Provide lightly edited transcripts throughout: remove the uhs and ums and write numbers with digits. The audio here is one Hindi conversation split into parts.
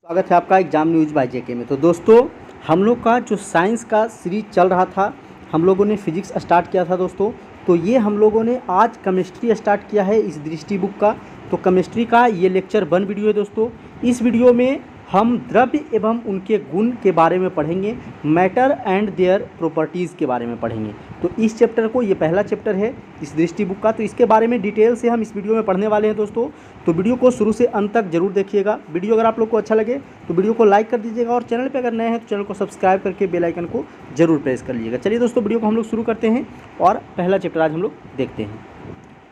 स्वागत है आपका एग्जाम न्यूज बाय जेके में। तो दोस्तों, हम लोग का जो साइंस का सीरीज चल रहा था, हम लोगों ने फिजिक्स स्टार्ट किया था दोस्तों। तो ये हम लोगों ने आज केमिस्ट्री स्टार्ट किया है इस दृष्टि बुक का। तो केमिस्ट्री का ये लेक्चर 1 वीडियो है दोस्तों। इस वीडियो में हम द्रव्य एवं उनके गुण के बारे में पढ़ेंगे, मैटर एंड देयर प्रॉपर्टीज़ के बारे में पढ़ेंगे। तो इस चैप्टर को, ये पहला चैप्टर है इस दृष्टि बुक का, तो इसके बारे में डिटेल से हम इस वीडियो में पढ़ने वाले हैं दोस्तों। तो वीडियो को शुरू से अंत तक जरूर देखिएगा। वीडियो अगर आप लोग को अच्छा लगे तो वीडियो को लाइक कर दीजिएगा, और चैनल पर अगर नए हैं तो चैनल को सब्सक्राइब करके बेल आइकन को जरूर प्रेस कर लीजिएगा। चलिए दोस्तों, वीडियो को हम लोग शुरू करते हैं और पहला चैप्टर आज हम लोग देखते हैं।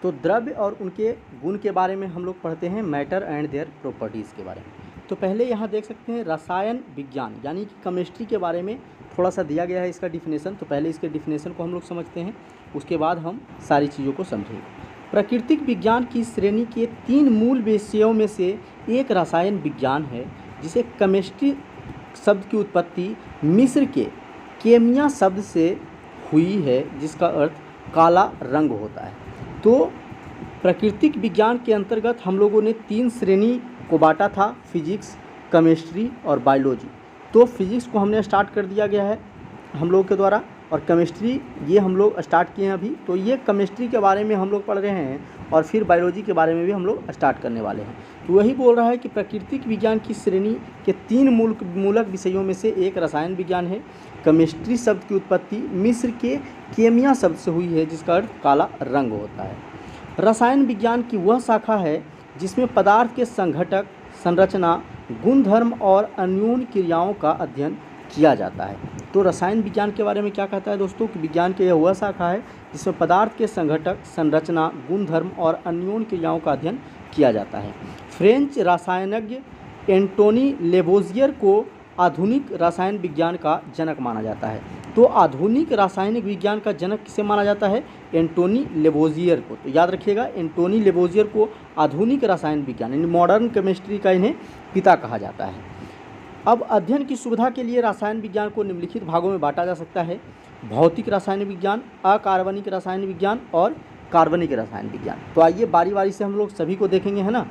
तो द्रव्य और उनके गुण के बारे में हम लोग पढ़ते हैं, मैटर एंड देयर प्रॉपर्टीज़ के बारे में। तो पहले यहाँ देख सकते हैं रसायन विज्ञान यानी कि केमिस्ट्री के बारे में थोड़ा सा दिया गया है इसका डिफिनेशन। तो पहले इसके डिफिनेशन को हम लोग समझते हैं, उसके बाद हम सारी चीज़ों को समझेंगे। प्राकृतिक विज्ञान की श्रेणी के 3 मूल विषयों में से एक रसायन विज्ञान है, जिसे केमिस्ट्री शब्द की उत्पत्ति मिस्र के केमिया शब्द से हुई है, जिसका अर्थ काला रंग होता है। तो प्राकृतिक विज्ञान के अंतर्गत हम लोगों ने 3 श्रेणी को बांटा था, फिजिक्स, केमिस्ट्री और बायोलॉजी। तो फिजिक्स को हमने स्टार्ट कर दिया गया है हम लोग के द्वारा, और केमिस्ट्री ये हम लोग स्टार्ट किए हैं अभी। तो ये केमिस्ट्री के बारे में हम लोग पढ़ रहे हैं, और फिर बायोलॉजी के बारे में भी हम लोग स्टार्ट करने वाले हैं। तो वही बोल रहा है कि प्राकृतिक विज्ञान की श्रेणी के 3 मूलक विषयों में से एक रसायन विज्ञान है। केमिस्ट्री शब्द की उत्पत्ति मिस्र के केमिया शब्द से हुई है, जिसका अर्थ काला रंग होता है। रसायन विज्ञान की वह शाखा है जिसमें पदार्थ के संघटक, संरचना, गुणधर्म और अन्योन्य क्रियाओं का अध्ययन किया जाता है। तो रसायन विज्ञान के बारे में क्या कहता है दोस्तों कि विज्ञान की यह वह शाखा है जिसमें पदार्थ के संघटक, संरचना, गुणधर्म और अन्योन्य क्रियाओं का अध्ययन किया जाता है। फ्रेंच रसायनज्ञ एंटोनी लेवोजियर को आधुनिक रसायन विज्ञान का जनक माना जाता है। तो आधुनिक रासायनिक विज्ञान का जनक किसे माना जाता है? एंटोनी लेवोजियर को। तो याद रखिएगा, एंटोनी लेवोजियर को आधुनिक रसायन विज्ञान यानी मॉडर्न केमिस्ट्री का इन्हें पिता कहा जाता है। अब अध्ययन की सुविधा के लिए रसायन विज्ञान को निम्नलिखित भागों में बांटा जा सकता है: भौतिक रसायन विज्ञान, अकार्बनिक रसायन विज्ञान और कार्बनिक रसायन विज्ञान। तो आइए बारी बारी से हम लोग सभी को देखेंगे, है ना।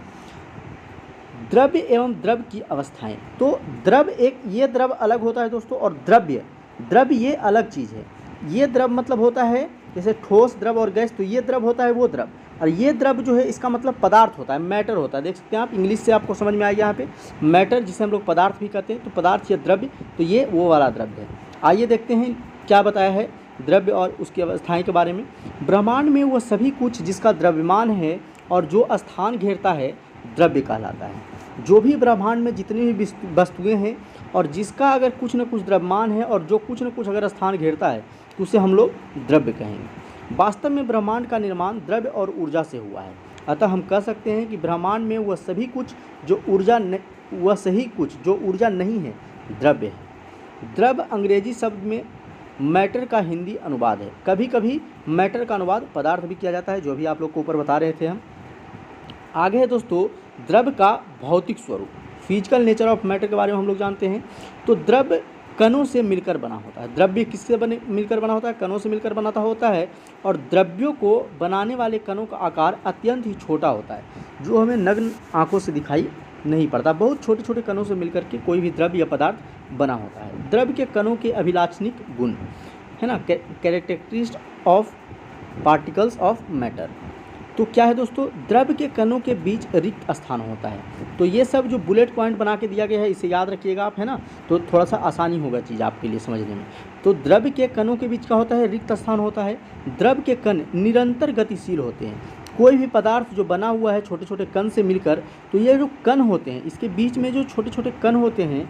द्रव्य एवं द्रव्य की अवस्थाएं। तो द्रव्य ये द्रव्य अलग होता है दोस्तों, और द्रव्य ये अलग चीज़ है। ये द्रव्य मतलब होता है जैसे ठोस द्रव और गैस, तो ये द्रव्य होता है वो द्रव्य, और ये द्रव्य जो है इसका मतलब पदार्थ होता है, मैटर होता है। देख सकते हैं आप, इंग्लिश से आपको समझ में आएगा यहाँ पे मैटर, जिसे हम लोग पदार्थ भी कहते हैं। तो पदार्थ या द्रव्य, तो ये वो वाला द्रव्य है। आइए देखते हैं क्या बताया है द्रव्य और उसकी अवस्थाएँ के बारे में। ब्रह्मांड में वह सभी कुछ जिसका द्रव्यमान है और जो स्थान घेरता है, द्रव्य कहलाता है। जो भी ब्रह्मांड में जितनी भी वस्तुएं हैं और जिसका अगर कुछ न कुछ द्रव्यमान है और जो कुछ न कुछ अगर स्थान घेरता है, तो उसे हम लोग द्रव्य कहेंगे। वास्तव में ब्रह्मांड का निर्माण द्रव्य और ऊर्जा से हुआ है। अतः हम कह सकते हैं कि ब्रह्मांड में वह सभी कुछ जो ऊर्जा नहीं है, द्रव्य है। द्रव्य अंग्रेजी शब्द में मैटर का हिंदी अनुवाद है। कभी कभी मैटर का अनुवाद पदार्थ भी किया जाता है, जो भी आप लोग को ऊपर बता रहे थे हम। आगे है दोस्तों द्रव्य का भौतिक स्वरूप, फिजिकल नेचर ऑफ मैटर के बारे में हम लोग जानते हैं। तो द्रव्य कणों से मिलकर बना होता है। द्रव्य किससे मिलकर बना होता है? कणों से मिलकर बनाता होता है। और द्रव्यों को बनाने वाले कणों का आकार अत्यंत ही छोटा होता है, जो हमें नग्न आंखों से दिखाई नहीं पड़ता। बहुत छोटे छोटे कणों से मिलकर के कोई भी द्रव्य या पदार्थ बना होता है। द्रव्य के कणों के अभिलाक्षणिक गुण, है ना, characteristics of particles of matter. तो क्या है दोस्तों? द्रव्य के कणों के बीच रिक्त स्थान होता है। तो ये सब जो बुलेट पॉइंट बना के दिया गया है, इसे याद रखिएगा आप, है ना, तो थोड़ा सा आसानी होगा चीज़ आपके लिए समझने में। तो द्रव्य के कणों के बीच क्या होता है? रिक्त स्थान होता है। द्रव्य के कण निरंतर गतिशील होते हैं। कोई भी पदार्थ जो बना हुआ है छोटे छोटे कण से मिलकर, तो ये जो कण होते हैं, इसके बीच में जो छोटे छोटे कण होते हैं,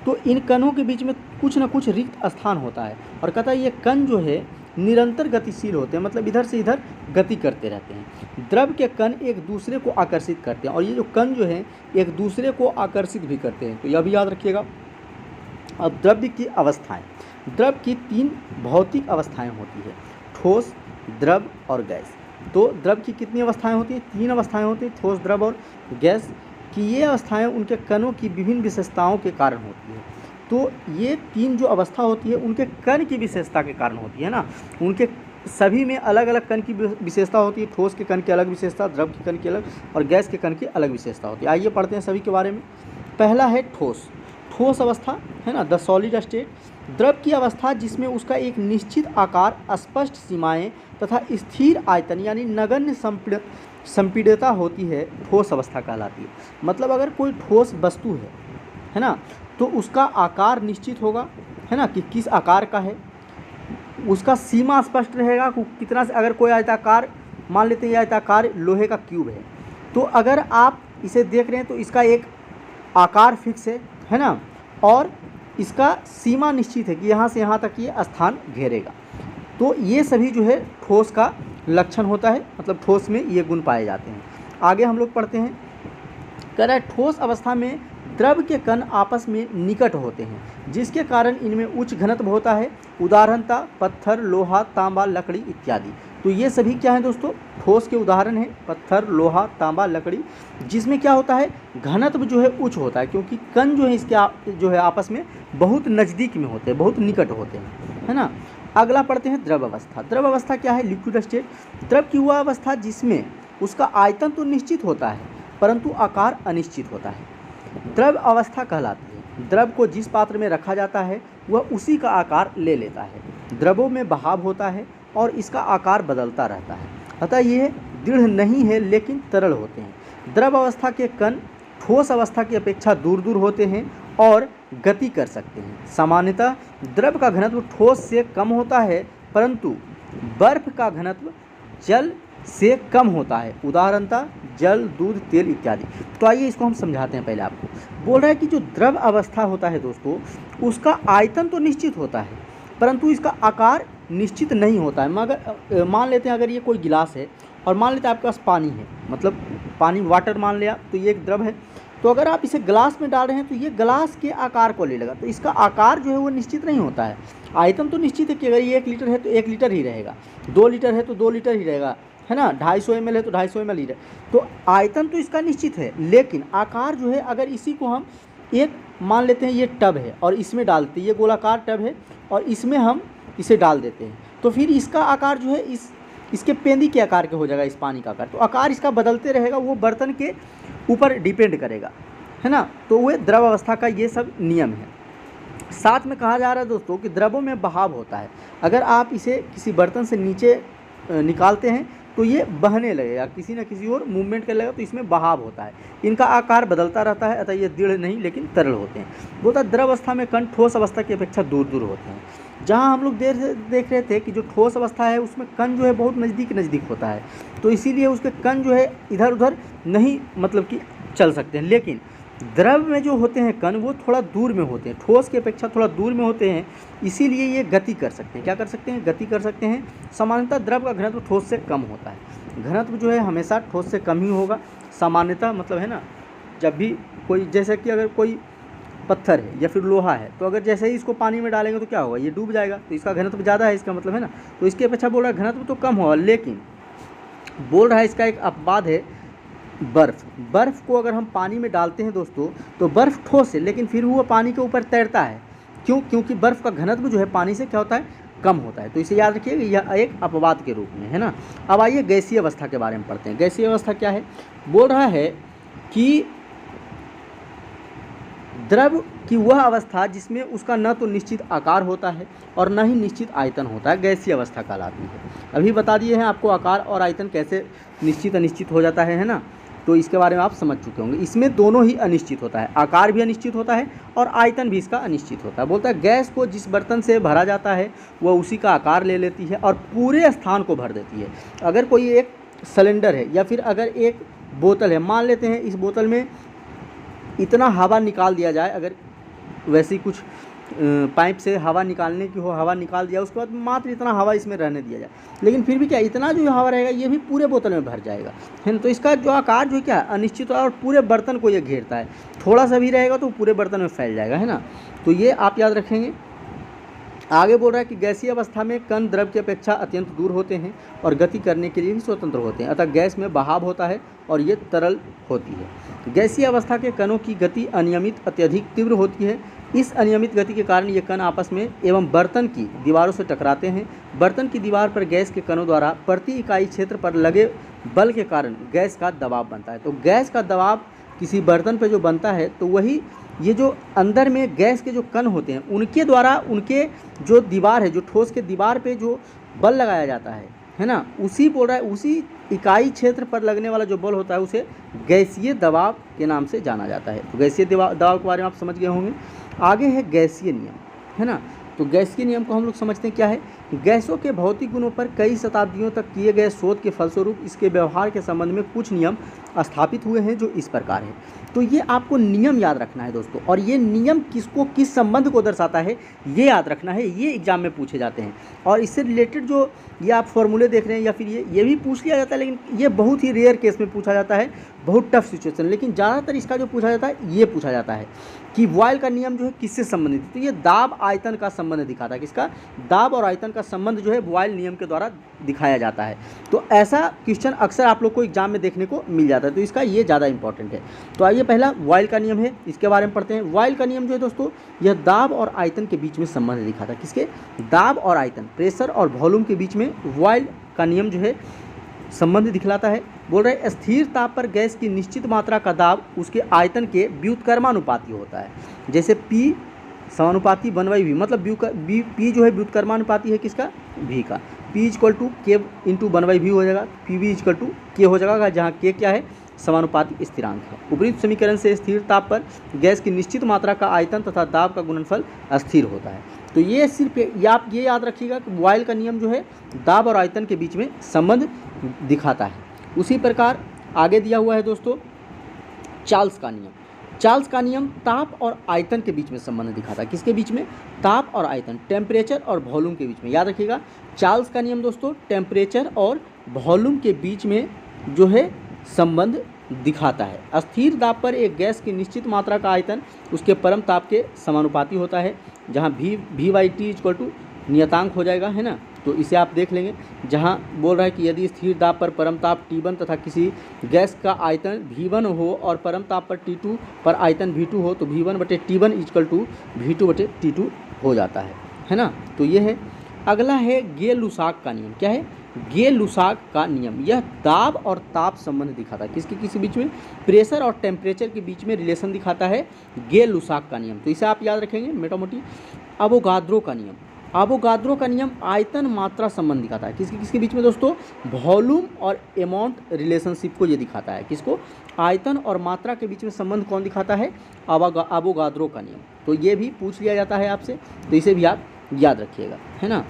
तो इन कणों के बीच में कुछ ना कुछ रिक्त स्थान होता है। और कहता है ये कण जो है निरंतर गतिशील होते हैं, मतलब इधर से इधर गति करते रहते हैं। द्रव्य के कण एक दूसरे को आकर्षित करते हैं, और ये जो कण जो है एक दूसरे को आकर्षित भी करते हैं। तो यह भी याद रखिएगा। अब द्रव्य की अवस्थाएं। द्रव्य की 3 भौतिक अवस्थाएं होती है: ठोस, द्रव और गैस। तो द्रव्य की कितनी अवस्थाएं होती हैं? 3 अवस्थाएं होती हैं, ठोस, द्रव और गैस की। ये अवस्थाएं उनके कणों की विभिन्न विशेषताओं के कारण होती है। तो ये 3 जो अवस्था होती है उनके कण की विशेषता के कारण होती है ना। उनके सभी में अलग अलग कण की विशेषता होती है। ठोस के कण की अलग विशेषता, द्रव के कण की अलग, और गैस के कण की अलग विशेषता होती है। आइए पढ़ते हैं सभी के बारे में। पहला है ठोस, ठोस अवस्था है ना, द सॉलिड स्टेट। द्रव की अवस्था जिसमें उसका एक निश्चित आकार, स्पष्ट सीमाएं तथा स्थिर आयतन यानी नगण्य संपीड़ितता होती है, ठोस अवस्था कहलाती है। मतलब अगर कोई ठोस वस्तु है ना, तो उसका आकार निश्चित होगा, है ना, कि किस आकार का है, उसका सीमा स्पष्ट रहेगा कितना से। अगर कोई आयताकार, मान लेते हैं ये आयताकार लोहे का क्यूब है, तो अगर आप इसे देख रहे हैं तो इसका एक आकार फिक्स है ना, और इसका सीमा निश्चित है कि यहाँ से यहाँ तक ये स्थान घेरेगा। तो ये सभी जो है ठोस का लक्षण होता है, मतलब ठोस में ये गुण पाए जाते हैं। आगे हम लोग पढ़ते हैं, कह रहा है ठोस अवस्था में द्रव के कण आपस में निकट होते हैं, जिसके कारण इनमें उच्च घनत्व होता है। उदाहरणतः पत्थर, लोहा, तांबा, लकड़ी इत्यादि। तो ये सभी क्या है दोस्तों, ठोस के उदाहरण हैं, पत्थर, लोहा, तांबा, लकड़ी, जिसमें क्या होता है, घनत्व जो है उच्च होता है, क्योंकि कण जो है इसके जो है आपस में बहुत नज़दीक में होते हैं, बहुत निकट होते हैं, है ना। अगला पढ़ते हैं द्रव अवस्था। द्रव अवस्था क्या है, लिक्विड स्टेट। द्रव की वह अवस्था जिसमें उसका आयतन तो निश्चित होता है परंतु आकार अनिश्चित होता है, द्रव अवस्था कहलाती है। द्रव को जिस पात्र में रखा जाता है वह उसी का आकार ले लेता है। द्रवों में बहाव होता है और इसका आकार बदलता रहता है, अतः ये दृढ़ नहीं है लेकिन तरल होते हैं। द्रव अवस्था के कण ठोस अवस्था की अपेक्षा दूर दूर होते हैं और गति कर सकते हैं। सामान्यतः द्रव का घनत्व ठोस से कम होता है परंतु बर्फ का घनत्व जल से कम होता है। उदाहरणतः जल, दूध, तेल इत्यादि। तो आइए इसको हम समझाते हैं। पहले आपको बोल रहा है कि जो द्रव अवस्था होता है दोस्तों, उसका आयतन तो निश्चित होता है परंतु इसका आकार निश्चित नहीं होता है। मगर मान लेते हैं अगर ये कोई गिलास है और मान लेते हैं आपके पास पानी है, मतलब पानी, वाटर मान लिया, तो ये एक द्रव है। तो अगर आप इसे गिलास में डाल रहे हैं तो ये गिलास के आकार को ले लेगा, तो इसका आकार जो है वो निश्चित नहीं होता है। आयतन तो निश्चित है कि अगर ये 1 लीटर है तो 1 लीटर ही रहेगा, 2 लीटर है तो 2 लीटर ही रहेगा, है ना, 250 ml है तो 250 ml ही रहेगा। तो आयतन तो इसका निश्चित है लेकिन आकार जो है, अगर इसी को हम एक मान लेते हैं ये टब है और इसमें डालते हैं, ये गोलाकार टब है और इसमें हम इसे डाल देते हैं, तो फिर इसका आकार जो है इसके पेंदी के आकार के हो जाएगा, इस पानी का आकार। तो आकार इसका बदलते रहेगा, वो बर्तन के ऊपर डिपेंड करेगा, है ना। तो वह द्रव अवस्था का ये सब नियम है। साथ में कहा जा रहा है दोस्तों कि द्रवों में बहाव होता है। अगर आप इसे किसी बर्तन से नीचे निकालते हैं तो ये बहने लगेगा, किसी न किसी और मूवमेंट कर लगेगा, तो इसमें बहाव होता है। इनका आकार बदलता रहता है, अतः ये दृढ़ नहीं लेकिन तरल होते हैं। बोलता द्रव अवस्था में कण ठोस अवस्था की अपेक्षा दूर दूर होते हैं। जहाँ हम लोग देख रहे थे कि जो ठोस अवस्था है उसमें कण जो है बहुत नज़दीक होता है, तो इसीलिए उसके कण जो है इधर उधर नहीं मतलब कि चल सकते हैं। लेकिन द्रव में जो होते हैं कण वो थोड़ा दूर में होते हैं, ठोस की अपेक्षा थोड़ा दूर में होते हैं, इसीलिए ये गति कर सकते हैं। क्या कर सकते हैं, गति कर सकते हैं। सामान्यतः द्रव का घनत्व ठोस से कम होता है। घनत्व जो है हमेशा ठोस से कम ही होगा सामान्यतः, मतलब है ना। जब भी कोई, जैसे कि अगर कोई पत्थर है या फिर लोहा है, तो अगर जैसे ही इसको पानी में डालेंगे तो क्या होगा, ये डूब जाएगा, तो इसका घनत्व ज़्यादा है, इसका मतलब है ना। तो इसकी अपेक्षा बोल रहा है घनत्व तो कम होगा, लेकिन बोल रहा है इसका एक अपवाद है, बर्फ़ को अगर हम पानी में डालते हैं दोस्तों तो बर्फ़ ठोस है लेकिन फिर वो पानी के ऊपर तैरता है। क्यों, क्योंकि बर्फ़ का घनत्व जो है पानी से क्या होता है, कम होता है। तो इसे याद रखिए, यह एक अपवाद के रूप में है ना। अब आइए गैसीय अवस्था के बारे में पढ़ते हैं। गैसीय अवस्था क्या है, बोल रहा है कि द्रव की वह अवस्था जिसमें उसका न तो निश्चित आकार होता है और न ही निश्चित आयतन होता है, गैसीय अवस्था कहलाती है। अभी बता दिए हैं आपको आकार और आयतन कैसे निश्चित अनिश्चित हो जाता है ना। तो इसके बारे में आप समझ चुके होंगे। इसमें दोनों ही अनिश्चित होता है, आकार भी अनिश्चित होता है और आयतन भी इसका अनिश्चित होता है। बोलता है गैस को जिस बर्तन से भरा जाता है वह उसी का आकार ले लेती है और पूरे स्थान को भर देती है। अगर कोई एक सिलेंडर है या फिर अगर एक बोतल है, मान लेते हैं इस बोतल में इतना हवा निकाल दिया जाए, अगर वैसी कुछ पाइप से हवा निकालने की हो, हवा निकाल दिया, उसके बाद मात्र इतना हवा इसमें रहने दिया जाए, लेकिन फिर भी क्या इतना जो हवा रहेगा ये भी पूरे बोतल में भर जाएगा, है ना। तो इसका जो आकार जो है क्या अनिश्चित और पूरे बर्तन को ये घेरता है। थोड़ा सा भी रहेगा तो पूरे बर्तन में फैल जाएगा, है ना। तो ये आप याद रखेंगे। आगे बोल रहा है कि गैसीय अवस्था में कण द्रव की अपेक्षा अत्यंत दूर होते हैं और गति करने के लिए भी स्वतंत्र होते हैं, अतः गैस में बहाव होता है और ये तरल होती है। गैसीय अवस्था के कणों की गति अनियमित अत्यधिक तीव्र होती है। इस अनियमित गति के कारण ये कण आपस में एवं बर्तन की दीवारों से टकराते हैं। बर्तन की दीवार पर गैस के कणों द्वारा प्रति इकाई क्षेत्र पर लगे बल के कारण गैस का दबाव बनता है। तो गैस का दबाव किसी बर्तन पे जो बनता है तो वही ये जो अंदर में गैस के जो कण होते हैं उनके द्वारा उनके जो दीवार है, जो ठोस के दीवार पे जो बल लगाया जाता है ना, उसी बोल रहा है उसी इकाई क्षेत्र पर लगने वाला जो बल होता है उसे गैसीय दबाव के नाम से जाना जाता है। तो गैसीय दबाव के बारे में आप समझ गए होंगे। आगे है गैसीय नियम, है ना। तो गैसीय नियम को हम लोग समझते हैं क्या है। गैसों के भौतिक गुणों पर कई शताब्दियों तक किए गए शोध के फलस्वरूप इसके व्यवहार के संबंध में कुछ नियम स्थापित हुए हैं जो इस प्रकार है। तो ये आपको नियम याद रखना है दोस्तों, और ये नियम किसको किस संबंध को दर्शाता है ये याद रखना है, ये एग्जाम में पूछे जाते हैं। और इससे रिलेटेड जो ये आप फॉर्मूले देख रहे हैं या फिर ये भी पूछ लिया जाता है, लेकिन ये बहुत ही रेयर केस में पूछा जाता है, बहुत टफ सिचुएशन। लेकिन ज़्यादातर इसका जो पूछा जाता है ये पूछा जाता है कि बॉयल का नियम जो है किससे संबंधित है। तो ये दाब आयतन का संबंध दिखाता है, किसका, दाब और आयतन का संबंध जो है बॉयल नियम के द्वारा दिखाया जाता है। तो ऐसा क्वेश्चन अक्सर आप लोग को एग्जाम में देखने को मिल जाता है, तो इसका ये ज़्यादा इंपॉर्टेंट है। तो आइए पहला बॉयल का नियम है, इसके बारे में पढ़ते हैं। बॉयल का नियम जो है दोस्तों यह दाब और आयतन के बीच में संबंध दिखाता है, किसके, दाब और आयतन, प्रेशर और वॉल्यूम के बीच में बॉयल का नियम जो है संबंध दिखलाता है। बोल रहे हैं स्थिर ताप पर गैस की निश्चित मात्रा का दाब उसके आयतन के व्युत्क्रमानुपाती होता है। जैसे P समानुपाती 1/V, मतलब P जो है व्युत्क्रमानुपाती है किसका, V का। P = K × 1/V हो जाएगा, PV = K हो जाएगा, जहाँ K क्या है, समानुपाती स्थिरांक है। उपरोक्त समीकरण से स्थिर ताप पर गैस की निश्चित मात्रा का आयतन तथा दाब का गुणनफल स्थिर होता है। तो ये सिर्फ आप ये याद रखिएगा कि बॉयल का नियम जो है दाब और आयतन के बीच में संबंध दिखाता है। उसी प्रकार आगे दिया हुआ है दोस्तों चार्ल्स का नियम। चार्ल्स का नियम ताप और आयतन के बीच में संबंध दिखाता है, किसके बीच में, ताप और आयतन, टेम्परेचर और वॉल्यूम के बीच में। याद रखिएगा चार्ल्स का नियम दोस्तों टेम्परेचर और वॉल्यूम के बीच में जो है संबंध दिखाता है। स्थिर दाब पर एक गैस की निश्चित मात्रा का आयतन उसके परम ताप के समानुपाती होता है, जहाँ V/T = नियतांक हो जाएगा, है ना। तो इसे आप देख लेंगे, जहाँ बोल रहा है कि यदि स्थिर दाब पर परम ताप T1 तथा किसी गैस का आयतन V1 हो और परम ताप पर T2 पर आयतन V2 हो तो V1/T1 = V2/T2 हो जाता है ना। तो ये है। अगला है गे-लुसाक का नियम। क्या है, गे-लुसाक का नियम। यह दाब और ताप संबंध दिखाता है, किसके किसी बीच में, प्रेशर और टेम्परेचर के बीच में रिलेशन दिखाता है गे-लुसाक का नियम। तो इसे आप याद रखेंगे मोटा मोटी। अवोगाद्रो का नियम। अवोगाद्रो का नियम आयतन मात्रा संबंध दिखाता है, किसके बीच में दोस्तों, वॉल्यूम और अमाउंट रिलेशनशिप को ये दिखाता है। किसको, आयतन और मात्रा के बीच में संबंध कौन दिखाता है, अवोगाद्रो का नियम। तो ये भी पूछ लिया जाता है आपसे, तो इसे भी आप याद रखिएगा, है ना।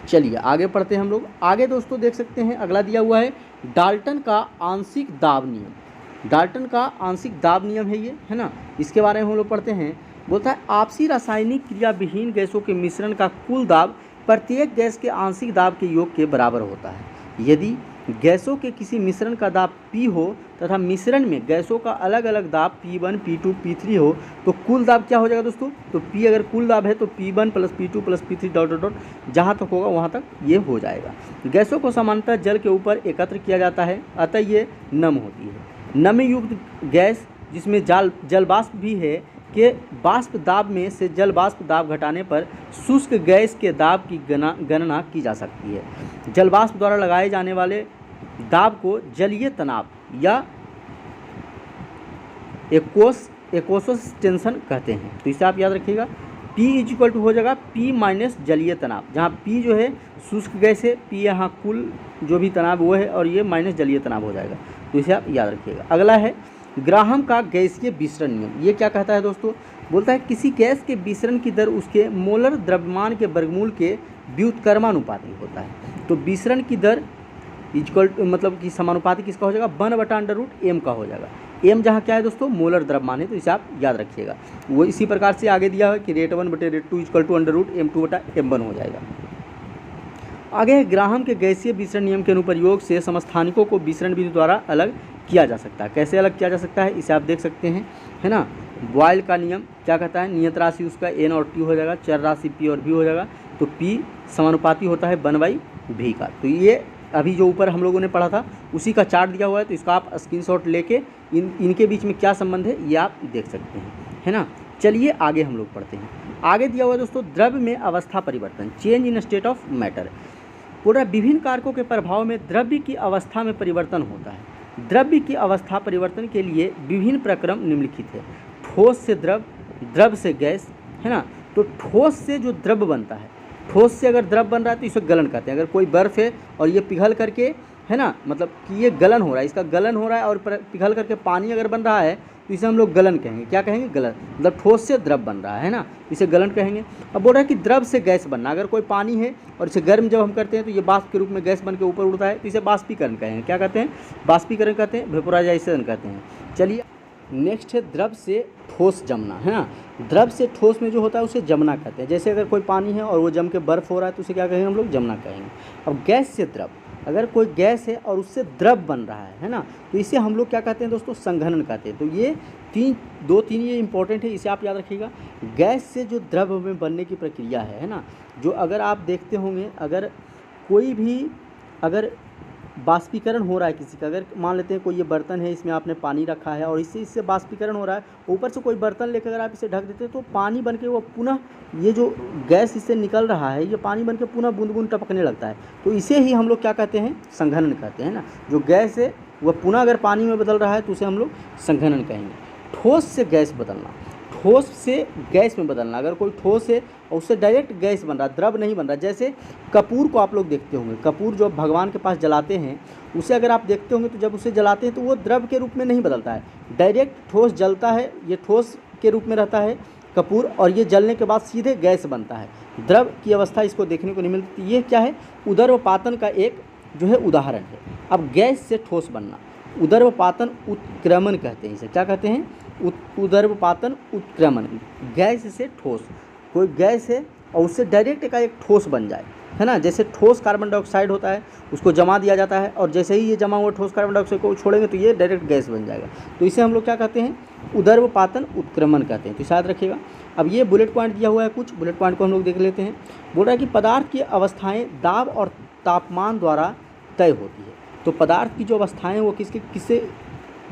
चलिए आगे पढ़ते हैं हम लोग। आगे दोस्तों देख सकते हैं अगला दिया हुआ है डाल्टन का आंशिक दाब नियम। डाल्टन का आंशिक दाब नियम है ये, है ना। इसके बारे में हम लोग पढ़ते हैं। बोलता है आपसी रासायनिक क्रिया विहीन गैसों के मिश्रण का कुल दाब प्रत्येक गैस के आंशिक दाब के योग के बराबर होता है। यदि गैसों के किसी मिश्रण का दाब P हो तथा मिश्रण में गैसों का अलग अलग दाब P1, P2, P3 हो तो कुल दाब क्या हो जाएगा दोस्तों, तो P अगर कुल दाब है तो P1 + P2 + P3 ... जहाँ तक होगा वहाँ तक ये हो जाएगा। गैसों को सामान्यतः जल के ऊपर एकत्र किया जाता है, अतः ये नम होती है। नमी युक्त गैस जिसमें जल वाष्प भी है के वाष्प दाब में से जल वाष्प दाब घटाने पर शुष्क गैस के दाब की गणना की जा सकती है। जल वाष्प द्वारा लगाए जाने वाले दाब को जलीय तनाव या एक्वोस टेंशन कहते हैं। तो इसे आप याद रखिएगा। P = हो जाएगा P - जलीय तनाव, जहाँ P जो है शुष्क गैस है, P यहाँ कुल जो भी तनाव वो है, और ये माइनस जलीय तनाव हो जाएगा। तो इसे आप याद रखिएगा। अगला है ग्राहम का गैसीय विसरण नियम। ये क्या कहता है दोस्तों, बोलता है किसी गैस के विसरण की दर उसके मोलर द्रव्यमान के वर्गमूल के व्युत्क्रमानुपाती होता है। तो विसरण की दर मतलब कि समानुपाती किसका हो जाएगा, 1/√m का हो जाएगा। m जहाँ क्या है दोस्तों, मोलर द्रव्यमान है, तो इसे आप याद रखिएगा। वो इसी प्रकार से आगे दिया है कि रेट 1/√2 = √m2/m1 हो जाएगा। आगे है ग्राहम के गैसीय विसरण नियम के अनुप्रयोग से समस्थानिकों को विसरण विधि द्वारा अलग किया जा सकता है। कैसे अलग किया जा सकता है, इसे आप देख सकते हैं, है ना। बॉयल का नियम क्या कहता है, नियत राशि उसका n और t हो जाएगा, चर राशि p और v हो जाएगा। तो p समानुपाती होता है 1/v का। तो ये अभी जो ऊपर हम लोगों ने पढ़ा था उसी का चार्ट दिया हुआ है, तो इसका आप स्क्रीनशॉट लेके इनके बीच में क्या संबंध है ये आप देख सकते हैं, है ना। चलिए आगे हम लोग पढ़ते हैं। आगे दिया हुआ है दोस्तों द्रव्य में अवस्था परिवर्तन, change in state of matter. पूरा विभिन्न कारकों के प्रभाव में द्रव्य की अवस्था में परिवर्तन होता है। द्रव्य की अवस्था परिवर्तन के लिए विभिन्न प्रक्रम निम्नलिखित है। ठोस से द्रव, द्रव से गैस, है ना। तो ठोस से जो द्रव बनता है, ठोस से अगर द्रव बन रहा है तो इसे गलन कहते हैं। अगर कोई बर्फ़ है और ये पिघल करके, है ना, मतलब कि ये गलन हो रहा है, इसका गलन हो रहा है और पिघल करके पानी अगर बन रहा है तो इसे हम लोग गलन कहेंगे। क्या कहेंगे? गलन। मतलब ठोस से द्रव बन रहा है ना, इसे गलन कहेंगे। अब बोल रहा है कि द्रव से गैस बनना, अगर कोई पानी है और इसे गर्म जब हम करते हैं तो ये बाष्प के रूप में गैस बन के ऊपर उड़ता है, तो इसे बाष्पीकरण कहेंगे। क्या कहते हैं? बाष्पीकरण कहते हैं, वेपोराइजेशन कहते हैं। चलिए नेक्स्ट है द्रव से ठोस जमना, है ना। द्रव से ठोस में जो होता है उसे जमना कहते हैं। जैसे अगर कोई पानी है और वो जम के बर्फ़ हो रहा है तो उसे क्या कहेंगे हम लोग? जमना कहेंगे। अब गैस से द्रव, अगर कोई गैस है और उससे द्रव बन रहा है ना, तो इसे हम लोग क्या कहते हैं दोस्तों? संघनन कहते हैं। तो ये दो तीन ये इंपॉर्टेंट है, इसे आप याद रखिएगा। गैस से जो द्रव में बनने की प्रक्रिया है ना, जो अगर आप देखते होंगे, अगर कोई भी अगर बाष्पीकरण हो रहा है किसी का, अगर मान लेते हैं कोई ये बर्तन है, इसमें आपने पानी रखा है और इससे बाष्पीकरण हो रहा है, ऊपर से कोई बर्तन लेकर अगर आप इसे ढक देते हैं तो पानी बन के वो पुनः, ये जो गैस इससे निकल रहा है, ये पानी बन के पुनः बूंद बूंद टपकने लगता है। तो इसे ही हम लोग क्या कहते हैं? संघनन कहते हैं ना। जो गैस है वह पुनः अगर पानी में बदल रहा है तो उसे हम लोग संघनन कहेंगे। ठोस से गैस बदलना, ठोस से गैस में बदलना, अगर कोई ठोस है और उससे डायरेक्ट गैस बन रहा, द्रव नहीं बन रहा। जैसे कपूर को आप लोग देखते होंगे, कपूर जो भगवान के पास जलाते हैं, उसे अगर आप देखते होंगे तो जब उसे जलाते हैं तो वो द्रव के रूप में नहीं बदलता है, डायरेक्ट ठोस जलता है, ये ठोस के रूप में रहता है कपूर, और ये जलने के बाद सीधे गैस बनता है। द्रव की अवस्था इसको देखने को नहीं मिलती। ये क्या है? उदर्वपातन का एक जो है उदाहरण है। अब गैस से ठोस बनना, उदर्वपातन उत्क्रमण कहते हैं इसे। क्या कहते हैं? उदर्वपातन उत्क्रमण। गैस से ठोस, कोई गैस है और उससे डायरेक्ट का एक ठोस बन जाए, है ना। जैसे ठोस कार्बन डाइऑक्साइड होता है, उसको जमा दिया जाता है और जैसे ही ये जमा हुआ ठोस कार्बन डाइऑक्साइड को छोड़ेंगे तो ये डायरेक्ट गैस बन जाएगा। तो इसे हम लोग क्या कहते हैं? उदर्वपातन उत्क्रमण कहते हैं। तो याद रखिएगा। अब ये बुलेट पॉइंट दिया हुआ है, कुछ बुलेट पॉइंट को हम लोग देख लेते हैं। बोल रहा है कि पदार्थ की अवस्थाएँ दाब और तापमान द्वारा तय होती है। तो पदार्थ की जो अवस्थाएँ वो किससे?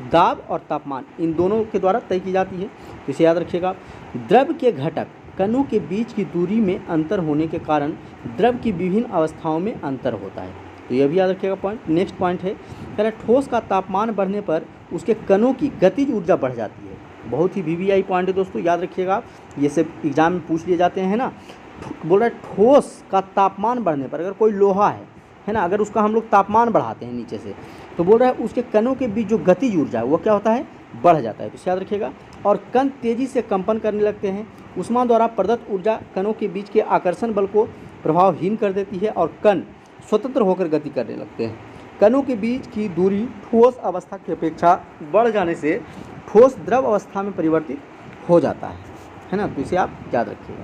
दाब और तापमान, इन दोनों के द्वारा तय की जाती है। तो इसे याद रखिएगा। द्रव के घटक कणों के बीच की दूरी में अंतर होने के कारण द्रव की विभिन्न अवस्थाओं में अंतर होता है। तो यह भी याद रखिएगा पॉइंट। नेक्स्ट पॉइंट है, कह रहा ठोस का तापमान बढ़ने पर उसके कणों की गतिज ऊर्जा बढ़ जाती है। बहुत ही VVI पॉइंट है दोस्तों, याद रखिएगा आप, ये सब एग्जाम में पूछ लिए जाते हैं ना। बोल रहा है ठोस का तापमान बढ़ने पर, अगर कोई लोहा है ना, अगर उसका हम लोग तापमान बढ़ाते हैं नीचे से, तो बोल रहा है उसके कणों के बीच जो गतिज ऊर्जा है वो क्या होता है? बढ़ जाता है। तो याद रखिएगा। और कण तेज़ी से कंपन करने लगते हैं। ऊष्मा द्वारा प्रदत्त ऊर्जा कणों के बीच के आकर्षण बल को प्रभावहीन कर देती है और कण स्वतंत्र होकर गति करने लगते हैं। कणों के बीच की दूरी ठोस अवस्था की अपेक्षा बढ़ जाने से ठोस द्रव अवस्था में परिवर्तित हो जाता है ना। तो इसे आप याद रखिएगा।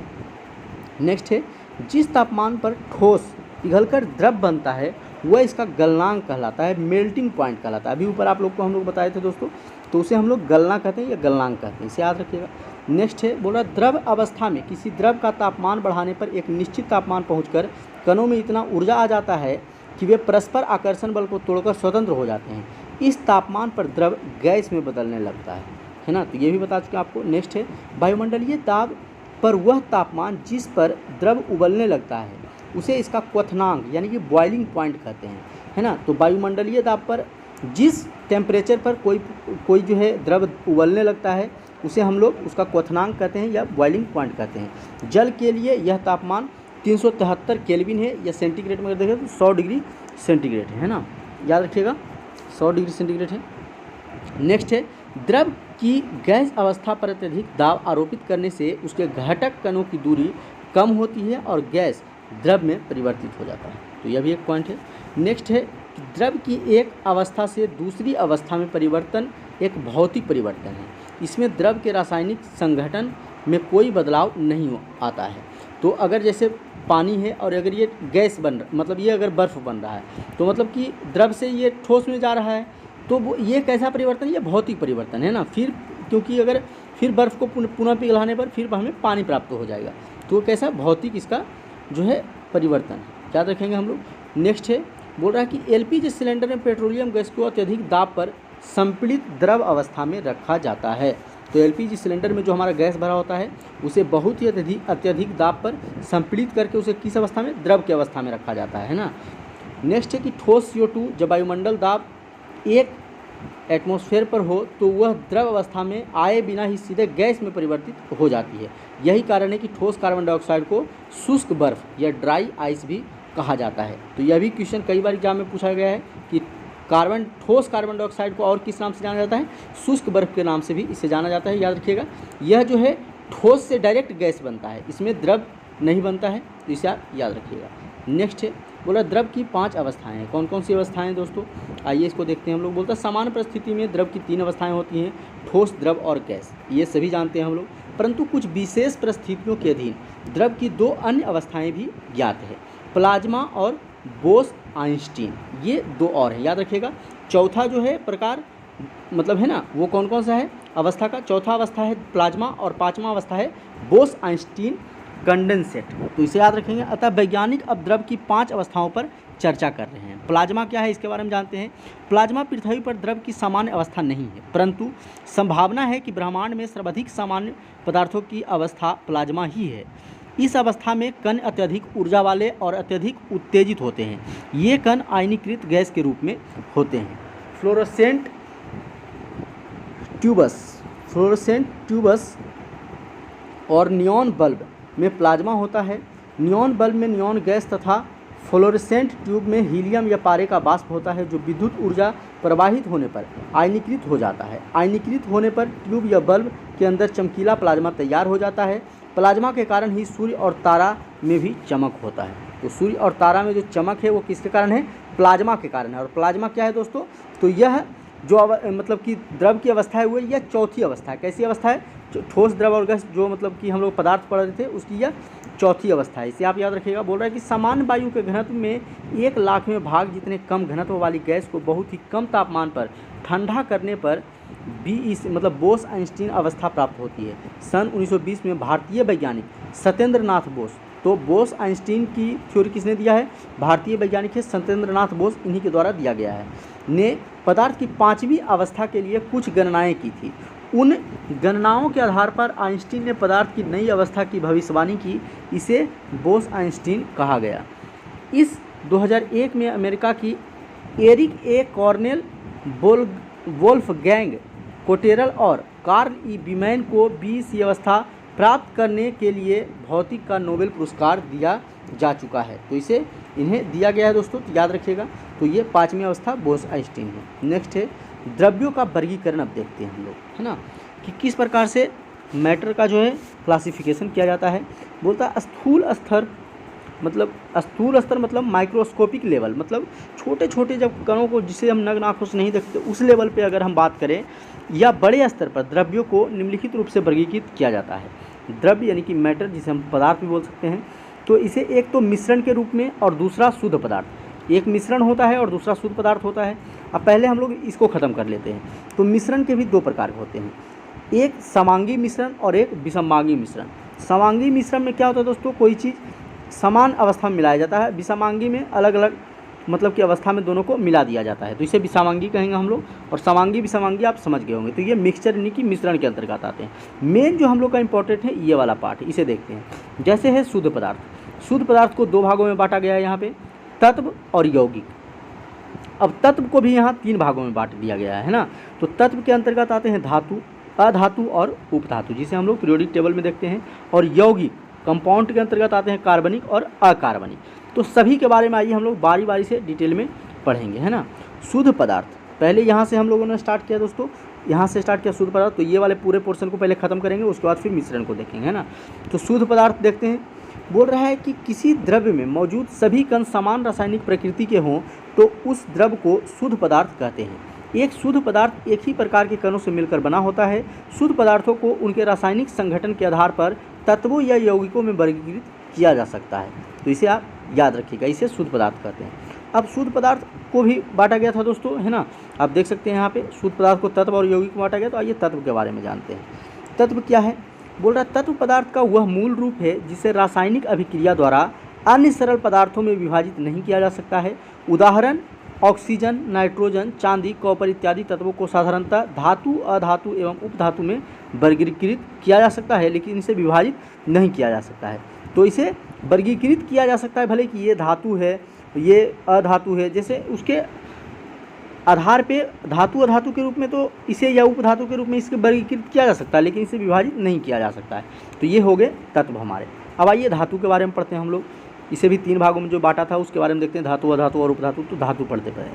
नेक्स्ट है, जिस तापमान पर ठोस पिघलकर द्रव बनता है वह इसका गलनांक कहलाता है, मेल्टिंग पॉइंट कहलाता है। अभी ऊपर आप लोग को हम लोग बताए थे दोस्तों, तो उसे हम लोग गलना कहते हैं या गलनांक कहते हैं, इसे याद रखिएगा। नेक्स्ट है, बोला द्रव अवस्था में किसी द्रव का तापमान बढ़ाने पर एक निश्चित तापमान पहुंचकर कणों में इतना ऊर्जा आ जाता है कि वे परस्पर आकर्षण बल को तोड़कर स्वतंत्र हो जाते हैं। इस तापमान पर द्रव गैस में बदलने लगता है ना। तो ये भी बता चुके आपको। नेक्स्ट है, वायुमंडलीय दाब पर वह तापमान जिस पर द्रव उबलने लगता है उसे इसका क्वथनांक यानी कि बॉइलिंग पॉइंट कहते हैं, है ना। तो वायुमंडलीय दाब पर जिस टेम्परेचर पर कोई जो है द्रव उबलने लगता है उसे हम लोग उसका क्वथनांक कहते हैं या बॉइलिंग पॉइंट कहते हैं। जल के लिए यह तापमान 373 केल्विन है, या सेंटीग्रेड में अगर देखें तो 100 डिग्री सेंटीग्रेड है ना। याद रखिएगा 100 डिग्री सेंटीग्रेड है। नेक्स्ट है, द्रव की गैस अवस्था पर अत्यधिक दाब आरोपित करने से उसके घटक कणों की दूरी कम होती है और गैस द्रव में परिवर्तित हो जाता है। तो यह भी एक पॉइंट है। नेक्स्ट है, द्रव की एक अवस्था से दूसरी अवस्था में परिवर्तन एक भौतिक परिवर्तन है। इसमें द्रव के रासायनिक संगठन में कोई बदलाव नहीं आता है। तो अगर जैसे पानी है और अगर ये गैस बन रहा, मतलब ये अगर बर्फ़ बन रहा है, तो मतलब कि द्रव से ये ठोस में जा रहा है, तो वो ये कैसा परिवर्तन? ये भौतिक परिवर्तन है ना। फिर क्योंकि अगर फिर बर्फ़ को पुनः पिघलाने पर फिर हमें पानी प्राप्त हो जाएगा, तो कैसा भौतिक इसका जो है परिवर्तन याद रखेंगे हम लोग। नेक्स्ट है, बोल रहा है कि LPG सिलेंडर में पेट्रोलियम गैस को अत्यधिक दाब पर संपीड़ित द्रव अवस्था में रखा जाता है। तो LPG सिलेंडर में जो हमारा गैस भरा होता है उसे बहुत ही अत्यधिक दाब पर संपीड़ित करके उसे किस अवस्था में? द्रव की अवस्था में रखा जाता है ना। नेक्स्ट है कि ठोस CO2 जब वायुमंडल दाब 1 एटमॉस्फेयर पर हो तो वह द्रव अवस्था में आए बिना ही सीधे गैस में परिवर्तित हो जाती है। यही कारण है कि ठोस कार्बन डाइऑक्साइड को शुष्क बर्फ या ड्राई आइस भी कहा जाता है। तो यह भी क्वेश्चन कई बार एग्जाम में पूछा गया है कि ठोस कार्बन डाइऑक्साइड को और किस नाम से जाना जाता है, शुष्क बर्फ के नाम से भी इसे जाना जाता है। याद रखिएगा, यह जो है ठोस से डायरेक्ट गैस बनता है, इसमें द्रव नहीं बनता है, तो इसे आप याद रखिएगा। नेक्स्ट है, बोला द्रव की 5 अवस्थाएं हैं। कौन कौन सी अवस्थाएं हैं दोस्तों, आइए इसको देखते हैं हम लोग। बोलता है सामान्य परिस्थिति में द्रव की 3 अवस्थाएं होती हैं, ठोस, द्रव और गैस। ये सभी जानते हैं हम लोग, परंतु कुछ विशेष परिस्थितियों के अधीन द्रव की 2 अन्य अवस्थाएं भी ज्ञात है, प्लाज्मा और बोस आइंस्टीन। ये 2 और हैं, याद रखिएगा। चौथा जो है प्रकार मतलब है ना, वो कौन कौन सा है अवस्था का, चौथा अवस्था है प्लाज्मा और 5वां अवस्था है बोस आइंस्टीन कंडेंसेट। तो इसे याद रखेंगे। अतः वैज्ञानिक अब द्रव की 5 अवस्थाओं पर चर्चा कर रहे हैं। प्लाज्मा क्या है, इसके बारे में जानते हैं। प्लाज्मा पृथ्वी पर द्रव की सामान्य अवस्था नहीं है, परंतु संभावना है कि ब्रह्मांड में सर्वाधिक सामान्य पदार्थों की अवस्था प्लाज्मा ही है। इस अवस्था में कण अत्यधिक ऊर्जा वाले और अत्यधिक उत्तेजित होते हैं। ये कण आयनीकृत गैस के रूप में होते हैं। फ्लोरोसेंट ट्यूबस और नियॉन बल्ब में प्लाज्मा होता है। नियॉन बल्ब में नियॉन गैस तथा फ्लोरोसेंट ट्यूब में हीलियम या पारे का वाष्प होता है, जो विद्युत ऊर्जा प्रवाहित होने पर आयनीकृत हो जाता है। आयनीकृत होने पर ट्यूब या बल्ब के अंदर चमकीला प्लाज्मा तैयार हो जाता है। प्लाज्मा के कारण ही सूर्य और तारा में भी चमक होता है। तो सूर्य और तारा में जो चमक है वो किसके कारण है, प्लाज्मा के कारण है। और प्लाज्मा क्या है दोस्तों, तो यह जो मतलब कि द्रव की अवस्था है वो यह चौथी अवस्था है। कैसी अवस्था है, ठोस, द्रव और गैस जो मतलब कि हम लोग पदार्थ पढ़ रहे थे उसकी यह चौथी अवस्था है। इसे आप याद रखिएगा। बोल रहा है कि सामान्य वायु के घनत्व में 1,00,000वें भाग जितने कम घनत्व वाली गैस को बहुत ही कम तापमान पर ठंडा करने पर मतलब बोस आइंस्टीन अवस्था प्राप्त होती है। सन 1920 में भारतीय वैज्ञानिक सत्येंद्र नाथ बोस, तो बोस आइंस्टीन की थ्योरी किसने दिया है, भारतीय वैज्ञानिक है सत्येंद्र नाथ बोस, इन्हीं के द्वारा दिया गया है, ने पदार्थ की 5वीं अवस्था के लिए कुछ गणनाएं की थी। उन गणनाओं के आधार पर आइंस्टीन ने पदार्थ की नई अवस्था की भविष्यवाणी की। इसे बोस आइंस्टीन कहा गया। इस 2001 में अमेरिका की एरिक ए कॉर्नेल, वोल्फगैंग कोटेरल और कार्ल ई बीमैन को 20वीं अवस्था प्राप्त करने के लिए भौतिक का नोबेल पुरस्कार दिया जा चुका है। तो इसे इन्हें दिया गया है दोस्तों, तो याद रखिएगा। तो ये 5वीं अवस्था बोस आइंस्टीन है। नेक्स्ट है द्रव्यों का वर्गीकरण। अब देखते हैं हम लोग, है ना, कि किस प्रकार से मैटर का जो है क्लासिफिकेशन किया जाता है। बोलता है स्थूल स्तर मतलब माइक्रोस्कोपिक लेवल, मतलब छोटे छोटे जब कणों को जिसे हम नग्न आँखों से नहीं देखते उस लेवल पे अगर हम बात करें, या बड़े स्तर पर द्रव्यों को निम्नलिखित रूप से वर्गीकृत किया जाता है। द्रव्य यानी कि मैटर, जिसे हम पदार्थ भी बोल सकते हैं, तो इसे एक तो मिश्रण के रूप में और दूसरा शुद्ध पदार्थ। एक मिश्रण होता है और दूसरा शुद्ध पदार्थ होता है। अब पहले हम लोग इसको ख़त्म कर लेते हैं। तो मिश्रण के भी 2 प्रकार होते हैं, एक समांगी मिश्रण और एक विषमांगी मिश्रण। समांगी मिश्रण में क्या होता है दोस्तों, कोई चीज़ समान अवस्था में मिलाया जाता है। विषमांगी में अलग अलग मतलब कि अवस्था में दोनों को मिला दिया जाता है, तो इसे विषमांगी कहेंगे हम लोग। और समांगी विषमांगी आप समझ गए होंगे। तो ये मिक्सचर यानी कि मिश्रण के अंतर्गत आते हैं। मेन जो हम लोग का इंपॉर्टेंट है ये वाला पार्ट है, इसे देखते हैं। जैसे है शुद्ध पदार्थ। शुद्ध पदार्थ को 2 भागों में बांटा गया है यहाँ पे, तत्व और यौगिक। अब तत्व को भी यहाँ 3 भागों में बांट दिया गया है ना। तो तत्व के अंतर्गत आते हैं धातु, अधातु और उपधातु, जिसे हम लोग पीरियोडिक टेबल में देखते हैं। और यौगिक कंपाउंड के अंतर्गत आते हैं कार्बनिक और अकार्बनिक। तो सभी के बारे में आइए हम लोग बारी बारी से डिटेल में पढ़ेंगे, है ना। शुद्ध पदार्थ, पहले यहाँ से हम लोगों ने स्टार्ट किया दोस्तों, यहाँ से स्टार्ट किया शुद्ध पदार्थ। तो ये वाले पूरे पोर्शन को पहले ख़त्म करेंगे, उसके बाद फिर मिश्रण को देखेंगे, है ना। तो शुद्ध पदार्थ देखते हैं। बोल रहा है कि किसी द्रव्य में मौजूद सभी कण समान रासायनिक प्रकृति के हों तो उस द्रव्य को शुद्ध पदार्थ कहते हैं। एक शुद्ध पदार्थ एक ही प्रकार के कणों से मिलकर बना होता है। शुद्ध पदार्थों को उनके रासायनिक संगठन के आधार पर तत्वों या यौगिकों में वर्गीकृत किया जा सकता है। तो इसे आप याद रखिएगा, इसे शुद्ध पदार्थ कहते हैं। अब शुद्ध पदार्थ को भी बांटा गया था दोस्तों, है ना। आप देख सकते हैं यहाँ पे शुद्ध पदार्थ को तत्व और यौगिक को बांटा गया। तो आइए तत्व के बारे में जानते हैं। तत्व क्या है, बोल रहा है तत्व पदार्थ का वह मूल रूप है जिसे रासायनिक अभिक्रिया द्वारा अन्य सरल पदार्थों में विभाजित नहीं किया जा सकता है। उदाहरण ऑक्सीजन, नाइट्रोजन, चांदी, कॉपर इत्यादि तत्वों को साधारणतः धातु, अधातु एवं उपधातु में वर्गीकृत किया जा सकता है, लेकिन इसे विभाजित नहीं किया जा सकता है। तो इसे वर्गीकृत किया जा सकता है, भले कि ये धातु है, ये अधातु है, जैसे उसके आधार पे धातु अधातु के रूप में तो इसे या उपधातु के रूप में इसके वर्गीकृत किया जा सकता है, लेकिन इसे विभाजित नहीं किया जा सकता है। तो ये हो गए तत्व हमारे। अब आइए धातु के बारे में पढ़ते हैं हम लोग। इसे भी 3 भागों में जो बांटा था उसके बारे में देखते हैं, धातु अधातु और उपधातु। तो धातु पढ़ते पढ़े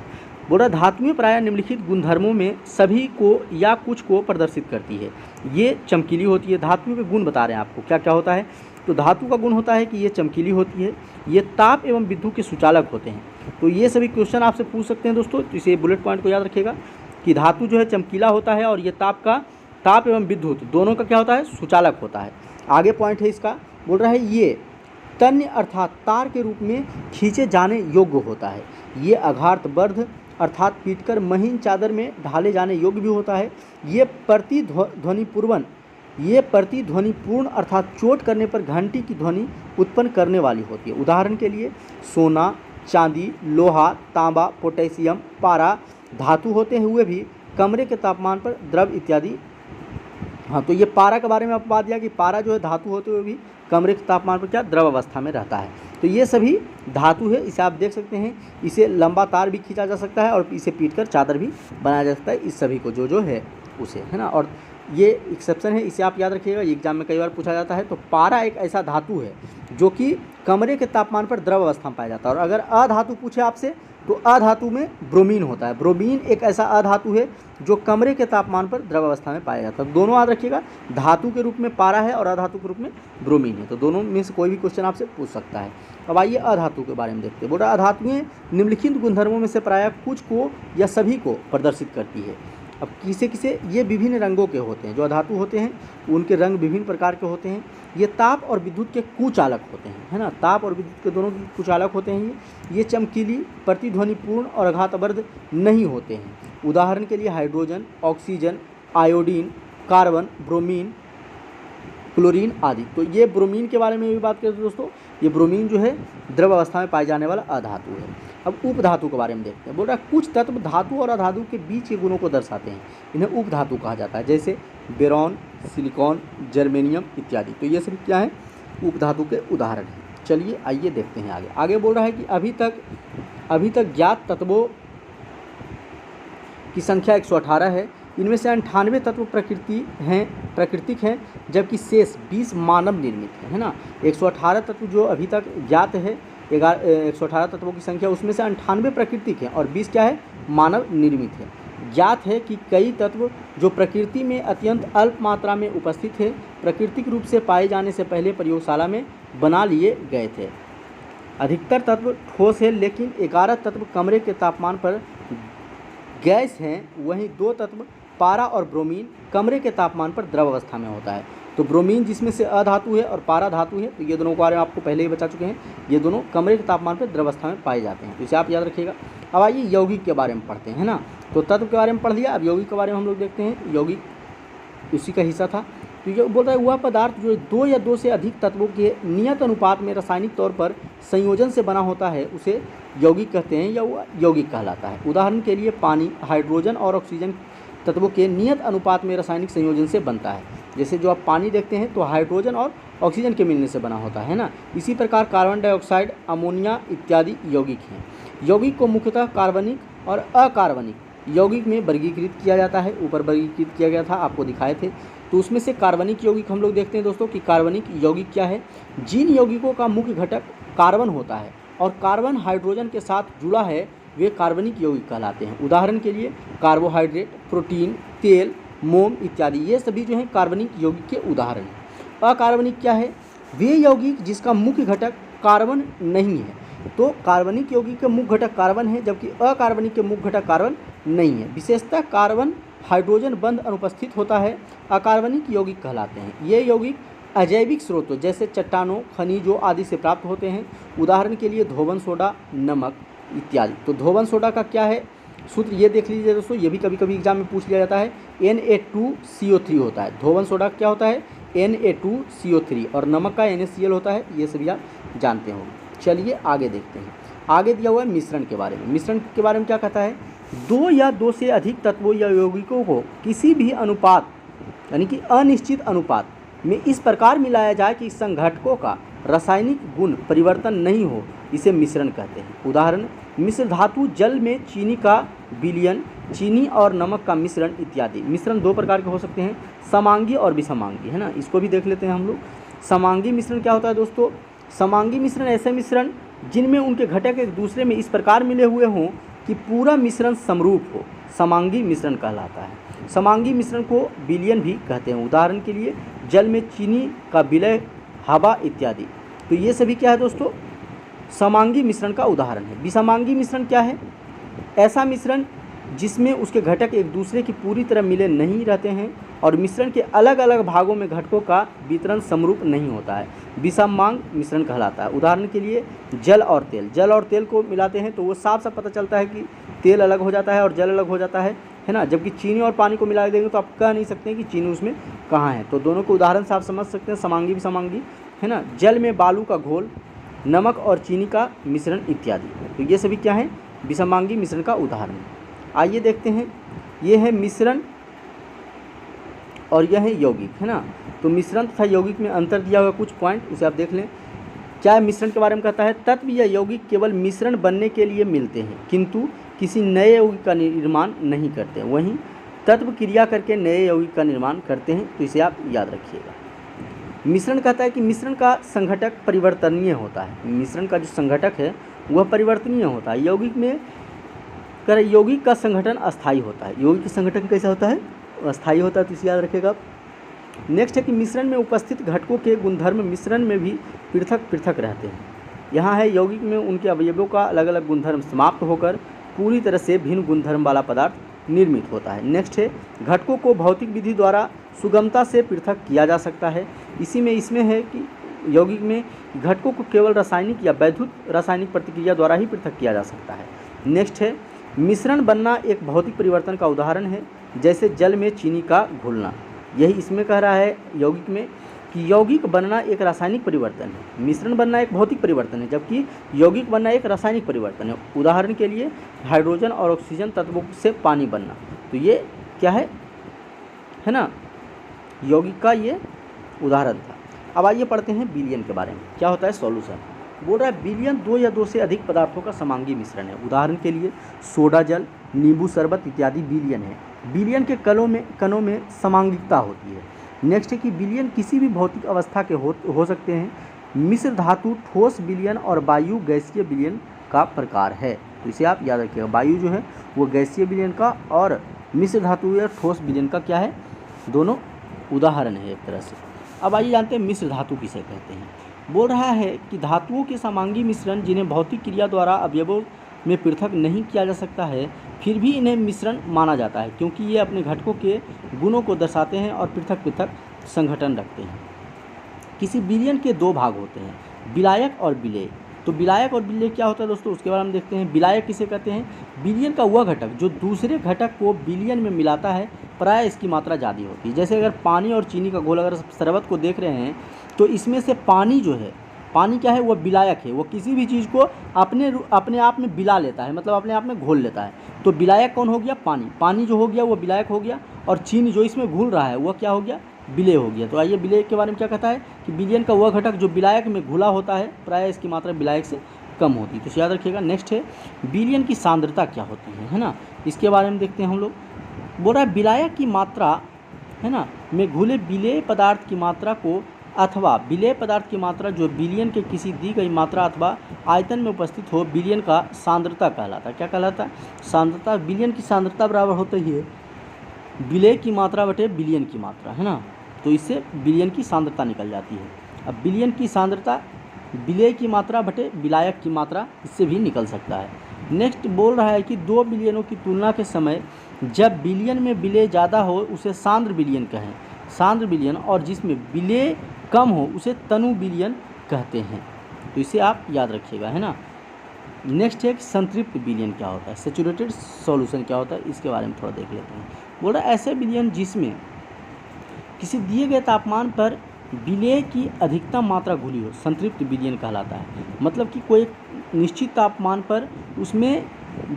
बोल रहा धातुएं प्रायः निम्नलिखित गुणधर्मों में सभी को या कुछ को प्रदर्शित करती है। ये चमकीली होती है। धातुओं के गुण बता रहे हैं आपको क्या क्या होता है। तो धातु का गुण होता है कि ये चमकीली होती है, ये ताप एवं विद्युत के सुचालक होते हैं। तो ये सभी क्वेश्चन आपसे पूछ सकते हैं दोस्तों, तो इसे बुलेट पॉइंट को याद रखिएगा कि धातु जो है चमकीला होता है और ये ताप एवं विद्युत दोनों का क्या होता है, सुचालक होता है। आगे पॉइंट है इसका, बोल रहा है ये तन्य अर्थात तार के रूप में खींचे जाने योग्य होता है। ये अघार्तवर्ध अर्थात पीटकर महीन चादर में ढाले जाने योग्य भी होता है। ये प्रतिध्वनिपूर्ण अर्थात चोट करने पर घंटी की ध्वनि उत्पन्न करने वाली होती है। उदाहरण के लिए सोना, चांदी, लोहा, तांबा, पोटेशियम, पारा धातु होते हुए भी कमरे के तापमान पर द्रव इत्यादि। हाँ, तो ये पारा के बारे में आपको बात दिया कि पारा जो है धातु होते हुए भी कमरे के तापमान पर क्या द्रव अवस्था में रहता है। तो ये सभी धातु है, इसे आप देख सकते हैं। इसे लंबा तार भी खींचा जा सकता है और इसे पीटकर चादर भी बनाया जा सकता है। इस सभी को जो है उसे, है ना। और ये एक्सेप्शन है, इसे आप याद रखिएगा, एग्जाम में कई बार पूछा जाता है। तो पारा एक ऐसा धातु है जो कि कमरे के तापमान पर द्रव अवस्था में पाया जाता है। और अगर अधातु पूछे आपसे तो अधातु में ब्रोमीन होता है। ब्रोमीन एक ऐसा अधातु है जो कमरे के तापमान पर द्रव अवस्था में पाया जाता है। दोनों याद रखिएगा, धातु के रूप में पारा है और अधातु के रूप में ब्रोमीन है। तो दोनों में से कोई भी क्वेश्चन आपसे पूछ सकता है। अब आइए अधातु के बारे में देखते हैं। बोल रहा अधातुएं निम्नलिखित गुणधर्मों में से प्रायः कुछ को या सभी को प्रदर्शित करती है। अब किसे किसे, ये विभिन्न रंगों के होते हैं। जो अधातु होते हैं उनके रंग विभिन्न प्रकार के होते हैं। ये ताप और विद्युत के कुचालक होते हैं, है ना। ताप और विद्युत के दोनों के कुचालक होते हैं। ये चमकीली, प्रतिध्वनिपूर्ण और आघातवर्ध नहीं होते हैं। उदाहरण के लिए hydrogen, oxygen, iodine, carbon, bromine, chlorine आदि। तो ये ब्रोमीन के बारे में भी बात करें तो दोस्तों, ये ब्रोमीन जो है द्रव अवस्था में पाए जाने वाला अधातु है। अब उपधातु के बारे में देखते हैं। बोल रहा है कुछ तत्व धातु और अधातु के बीच के गुणों को दर्शाते हैं, इन्हें उपधातु कहा जाता है। जैसे बोरॉन, सिलिकॉन, जर्मेनियम इत्यादि। तो ये सभी क्या है, उपधातु के उदाहरण हैं। चलिए आइए देखते हैं आगे। आगे बोल रहा है कि अभी तक ज्ञात तत्वों की संख्या 118 है। इनमें से 98 तत्व प्राकृतिक हैं, जबकि शेष 20 मानव निर्मित है ना। 118 तत्व जो अभी तक ज्ञात है, 118 तत्वों की संख्या, उसमें से 98 प्राकृतिक हैं और 20 क्या है, मानव निर्मित है। ज्ञात है कि कई तत्व जो प्रकृति में अत्यंत अल्प मात्रा में उपस्थित है, प्राकृतिक रूप से पाए जाने से पहले प्रयोगशाला में बना लिए गए थे। अधिकतर तत्व ठोस है, लेकिन 11 तत्व कमरे के तापमान पर गैस हैं। वहीं 2 तत्व पारा और ब्रोमीन कमरे के तापमान पर द्रव अवस्था में होता है। तो ब्रोमीन जिसमें से अधातु है और पारा धातु है, तो ये दोनों के बारे में आपको पहले ही बता चुके हैं। ये दोनों कमरे के तापमान पर द्रव अवस्था में पाए जाते हैं, तो इसे आप याद रखिएगा। अब आइए यौगिक के बारे में पढ़ते हैं, है ना। तो तत्व के बारे में पढ़ लिया, अब यौगिक के बारे में हम लोग देखते हैं। यौगिक इसी का हिस्सा था। तो ये बोल रहा है वह पदार्थ जो 2 या 2 से अधिक तत्वों के नियत अनुपात में रासायनिक तौर पर संयोजन से बना होता है, उसे यौगिक कहते हैं या वह यौगिक कहलाता है। उदाहरण के लिए पानी हाइड्रोजन और ऑक्सीजन तत्वों के नियत अनुपात में रासायनिक संयोजन से बनता है। जैसे जो आप पानी देखते हैं तो हाइड्रोजन और ऑक्सीजन के मिलने से बना होता है ना। इसी प्रकार कार्बन डाइऑक्साइड, अमोनिया इत्यादि यौगिक हैं। यौगिक को मुख्यतः कार्बनिक और अकार्बनिक यौगिक में वर्गीकृत किया जाता है। ऊपर वर्गीकृत किया गया था, आपको दिखाए थे। तो उसमें से कार्बनिक यौगिक हम लोग देखते हैं दोस्तों कि कार्बनिक यौगिक क्या है। जिन यौगिकों का मुख्य घटक कार्बन होता है और कार्बन हाइड्रोजन के साथ जुड़ा है, वे कार्बनिक यौगिक कहलाते हैं। उदाहरण के लिए कार्बोहाइड्रेट, प्रोटीन, तेल, मोम इत्यादि, ये सभी जो हैं कार्बनिक यौगिक के उदाहरण हैं। अकार्बनिक क्या है, वे यौगिक जिसका मुख्य घटक कार्बन नहीं है। तो कार्बनिक यौगिक के मुख्य घटक कार्बन है, जबकि अकार्बनिक के मुख्य घटक कार्बन नहीं है। विशेषतः कार्बन हाइड्रोजन बंध अनुपस्थित होता है, अकार्बनिक यौगिक कहलाते हैं। ये यौगिक अजैविक स्रोतों जैसे चट्टानों, खनिजों आदि से प्राप्त होते हैं। उदाहरण के लिए धोवन सोडा, नमक इत्यादि। तो धोवन सोडा का क्या है सूत्र, ये देख लीजिए दोस्तों, ये भी कभी कभी एग्जाम में पूछ लिया जाता है। Na2CO3 होता है। धोवन सोडा क्या होता है, Na2CO3, और नमक का NaCl होता है। ये सभी आप जानते होंगे। चलिए आगे देखते हैं। आगे दिया हुआ है मिश्रण के बारे में। मिश्रण के बारे में क्या कहता है, 2 या 2 से अधिक तत्वों या यौगिकों को किसी भी अनुपात यानी कि अनिश्चित अनुपात में इस प्रकार मिलाया जाए कि संघटकों का रासायनिक गुण परिवर्तन नहीं हो, इसे मिश्रण कहते हैं। उदाहरण, मिश्र धातु, जल में चीनी का विलयन, चीनी और नमक का मिश्रण इत्यादि। मिश्रण दो प्रकार के हो सकते हैं, समांगी और विसमांगी, है ना। इसको भी देख लेते हैं हम लोग। समांगी मिश्रण क्या होता है दोस्तों? समांगी मिश्रण ऐसे मिश्रण जिनमें उनके घटक एक दूसरे में इस प्रकार मिले हुए हों कि पूरा मिश्रण समरूप हो, समांगी मिश्रण कहलाता है। समांगी मिश्रण को विलयन भी कहते हैं। उदाहरण के लिए, जल में चीनी का विलय, हवा इत्यादि। तो ये सभी क्या है दोस्तों? समांगी मिश्रण का उदाहरण है। विसमांगी मिश्रण क्या है? ऐसा मिश्रण जिसमें उसके घटक एक दूसरे की पूरी तरह मिले नहीं रहते हैं और मिश्रण के अलग अलग भागों में घटकों का वितरण समरूप नहीं होता है, विसमांग मिश्रण कहलाता है। उदाहरण के लिए, जल और तेल। जल और तेल को मिलाते हैं तो वो साफ साफ पता चलता है कि तेल अलग हो जाता है और जल अलग हो जाता है ना। जबकि चीनी और पानी को मिला देंगे तो आप कह नहीं सकते कि चीनी उसमें कहाँ है। तो दोनों को उदाहरण से आप समझ सकते हैं, समांगी विसमांगी, है ना। जल में बालू का घोल, नमक और चीनी का मिश्रण इत्यादि। तो ये सभी क्या है? विसमांगी मिश्रण का उदाहरण है। आइए देखते हैं, ये है मिश्रण और यह है यौगिक, है ना। तो मिश्रण तथा यौगिक में अंतर दिया हुआ कुछ पॉइंट, उसे आप देख लें। क्या मिश्रण के बारे में कहता है? तत्व या यौगिक केवल मिश्रण बनने के लिए मिलते हैं किंतु किसी नए यौगिक का निर्माण नहीं करते। वहीं तत्व क्रिया करके नए यौगिक का निर्माण करते हैं। तो इसे आप याद रखिएगा। मिश्रण कहता है कि मिश्रण का संघटक परिवर्तनीय होता है। मिश्रण का जो संघटक है वह परिवर्तनीय होता है। यौगिक में यौगिक का संगठन अस्थायी होता है। यौगिक का संगठन कैसा होता है? अस्थायी होता है। तो इसे याद रखिएगा। नेक्स्ट है कि मिश्रण में उपस्थित घटकों के गुणधर्म मिश्रण में भी पृथक पृथक रहते हैं। यहाँ है, यौगिक में उनके अवयवों का अलग अलग गुणधर्म समाप्त होकर पूरी तरह से भिन्न गुणधर्म वाला पदार्थ निर्मित होता है। नेक्स्ट है, घटकों को भौतिक विधि द्वारा सुगमता से पृथक किया जा सकता है। इसमें है कि यौगिक में घटकों को केवल रासायनिक या वैद्युत रासायनिक प्रतिक्रिया द्वारा ही पृथक किया जा सकता है। नेक्स्ट है, मिश्रण बनना एक भौतिक परिवर्तन का उदाहरण है, जैसे जल में चीनी का घुलना। यही इसमें कह रहा है यौगिक में कि यौगिक बनना एक रासायनिक परिवर्तन है, मिश्रण बनना एक भौतिक परिवर्तन है, जबकि यौगिक बनना एक रासायनिक परिवर्तन है। उदाहरण के लिए, हाइड्रोजन और ऑक्सीजन तत्वों से पानी बनना। तो ये क्या है ना, यौगिक का ये उदाहरण था। अब आइए पढ़ते हैं विलयन के बारे में। क्या होता है? सॉल्यूशन। बोल रहा है विलयन दो या दो से अधिक पदार्थों का समांगी मिश्रण है। उदाहरण के लिए, सोडा जल, नींबू शरबत इत्यादि विलयन है। विलयन के कणों में समांगिकता होती है। नेक्स्ट है कि विलयन किसी भी भौतिक अवस्था के हो सकते हैं। मिश्र धातु ठोस विलयन और वायु गैसीय विलयन का प्रकार है। तो इसे आप याद रखिएगा। वायु जो है वो गैसीय विलयन का और मिश्र धातु या ठोस विलयन का क्या है? दोनों उदाहरण है एक तरह से। अब आइए जानते हैं मिश्र धातु किसे कहते हैं। बोल रहा है कि धातुओं के समांगी मिश्रण जिन्हें भौतिक क्रिया द्वारा अवयवों में पृथक नहीं किया जा सकता है, फिर भी इन्हें मिश्रण माना जाता है क्योंकि ये अपने घटकों के गुणों को दर्शाते हैं और पृथक पृथक संघटन रखते हैं। किसी विलयन के दो भाग होते हैं, विलायक और विलेय। तो विलायक और विलेय क्या होता है दोस्तों, उसके बारे में देखते हैं। विलायक किसे कहते हैं? विलयन का वह घटक जो दूसरे घटक को विलयन में मिलाता है, प्रायः इसकी मात्रा ज़्यादा होती है। जैसे अगर पानी और चीनी का घोल, अगर शरबत को देख रहे हैं तो इसमें से पानी जो है, पानी क्या है? वो विलायक है। वो किसी भी चीज़ को अपने आप में विला लेता है, मतलब अपने आप में घोल लेता है। तो विलायक कौन हो गया? पानी। पानी जो हो गया वो विलायक हो गया, और चीनी जो इसमें घुल रहा है वह क्या हो गया? विलेय हो गया। तो आइए विलेय के बारे में क्या कहता है कि विलयन का वह घटक जो विलायक में घुला होता है, प्रायः इसकी मात्रा विलायक से कम होती है। तो याद रखिएगा। नेक्स्ट है, विलयन की सांद्रता क्या होती है ना, इसके बारे में देखते हैं हम लोग। बोल रहा है विलायक की मात्रा, है ना, में घुले विलेय पदार्थ की मात्रा को अथवा विलेय पदार्थ की मात्रा जो विलयन के किसी दी गई मात्रा अथवा आयतन में उपस्थित हो, विलयन का सांद्रता कहलाता है। क्या कहलाता है? सांद्रता। विलयन की सांद्रता बराबर होती है विलेय की मात्रा बटे विलयन की मात्रा, है ना। तो इससे विलयन की सांद्रता निकल जाती है। अब विलयन की सांद्रता विलेय की मात्रा बटे विलायक की मात्रा, इससे भी निकल सकता है। नेक्स्ट बोल रहा है कि दो विलयनों की तुलना के समय जब विलयन में विलेय ज़्यादा हो उसे सांद्र विलयन कहें, सांद्र विलयन, और जिसमें विलेय कम हो उसे तनु विलयन कहते हैं। तो इसे आप याद रखिएगा, है ना। नेक्स्ट है कि संतृप्त विलयन क्या होता है, सैचुरेटेड सॉल्यूशन क्या होता है, इसके बारे में थोड़ा देख लेते हैं। बोल रहा है ऐसे विलयन जिसमें किसी दिए गए तापमान पर विलेय की अधिकतम मात्रा घुली हो, संतृप्त विलयन कहलाता है। मतलब कि कोई निश्चित तापमान पर उसमें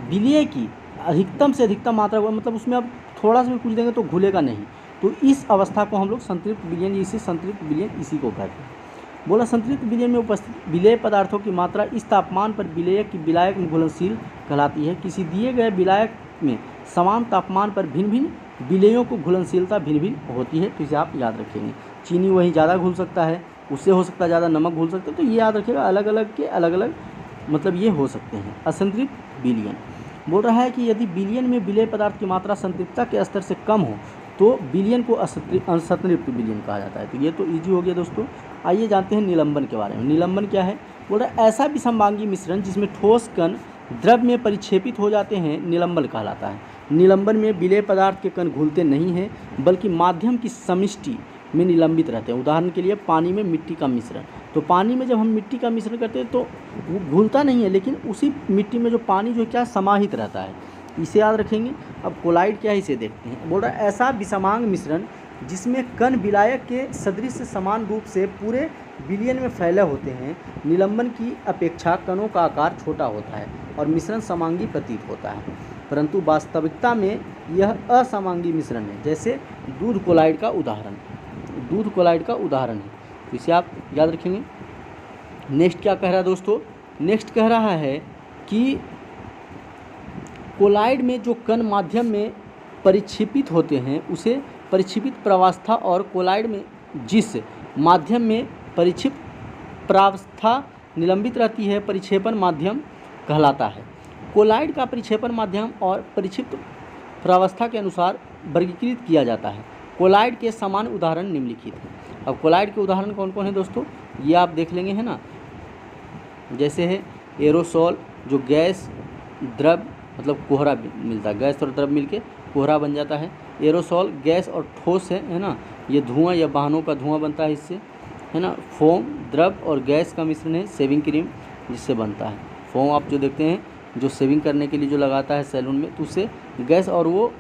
विलेय की अधिकतम से अधिकतम मात्रा, मतलब उसमें अब थोड़ा सा भी कुछ देंगे तो घुलेगा नहीं। तो इस अवस्था को हम लोग संतृप्त विलयन, इसी संतृप्त विलयन इसी को कहते हैं। बोला संतृप्त विलयन में उपस्थित विलेय पदार्थों की मात्रा इस तापमान पर विलायक में घुलनशील कहलाती है। किसी दिए गए विलायक में समान तापमान पर भिन्न भिन्न विलेयों को घुलनशीलता भिन्न भिन्न होती है, तो इसे आप याद रखेंगे। चीनी वहीं ज़्यादा घुल सकता है, उससे हो सकता है ज़्यादा नमक घुल सकता है, तो ये याद रखिएगा, अलग अलग के अलग अलग मतलब ये हो सकते हैं। असंतृप्त विलयन बोल रहा है कि यदि विलयन में विलेय पदार्थ की मात्रा संतृप्तता के स्तर से कम हो तो विलयन को असंतृप्त विलयन कहा जाता है। तो ये तो ईजी हो गया दोस्तों। आइए जानते हैं निलंबन के बारे में। निलंबन क्या है? बोल रहा है ऐसा विसंवांगी मिश्रण जिसमें ठोस कण द्रव में परिक्षेपित हो जाते हैं निलंबन कहलाता है। निलंबन में विलेय पदार्थ के कण घुलते नहीं हैं बल्कि माध्यम की समिष्टि में निलंबित रहते हैं। उदाहरण के लिए पानी में मिट्टी का मिश्रण, तो पानी में जब हम मिट्टी का मिश्रण करते हैं तो वो घुलता नहीं है, लेकिन उसी मिट्टी में जो पानी जो क्या समाहित रहता है, इसे याद रखेंगे। अब कोलाइड क्या है इसे देखते हैं। बोल रहा है ऐसा विसमांग मिश्रण जिसमें कण विलायक के सदृश समान रूप से पूरे विलयन में फैले होते हैं। निलंबन की अपेक्षा कणों का आकार छोटा होता है और मिश्रण समांगी प्रतीत होता है, परंतु वास्तविकता में यह असमांगी मिश्रण है। जैसे दूध कोलाइड का उदाहरण है, तो इसे आप याद रखेंगे। नेक्स्ट क्या कह रहा है दोस्तों? नेक्स्ट कह रहा है कि कोलाइड में जो कण माध्यम में परिक्षेपित होते हैं उसे परिक्षेपित प्रावस्था, और कोलाइड में जिस माध्यम में परिक्षेपित प्रावस्था निलंबित रहती है परिक्षेपण माध्यम कहलाता है। कोलाइड का परिक्षेपण माध्यम और परिक्षिप्त प्रावस्था के अनुसार वर्गीकृत किया जाता है। कोलाइड के समान उदाहरण निम्नलिखित हैं। अब कोलाइड के उदाहरण कौन कौन है दोस्तों, ये आप देख लेंगे, है ना। जैसे है एरोसोल, जो गैस द्रव मतलब कोहरा मिलता है, गैस और द्रव मिलके कोहरा बन जाता है। एरोसोल गैस और ठोस है ना, ये धुआं या वाहनों का धुआं बनता है इससे, है ना। फोम द्रव और गैस का मिश्रण है, शेविंग क्रीम जिससे बनता है। फोम आप जो देखते हैं जो शेविंग करने के लिए जो लगाता है सैलून में, तो उससे गैस और वो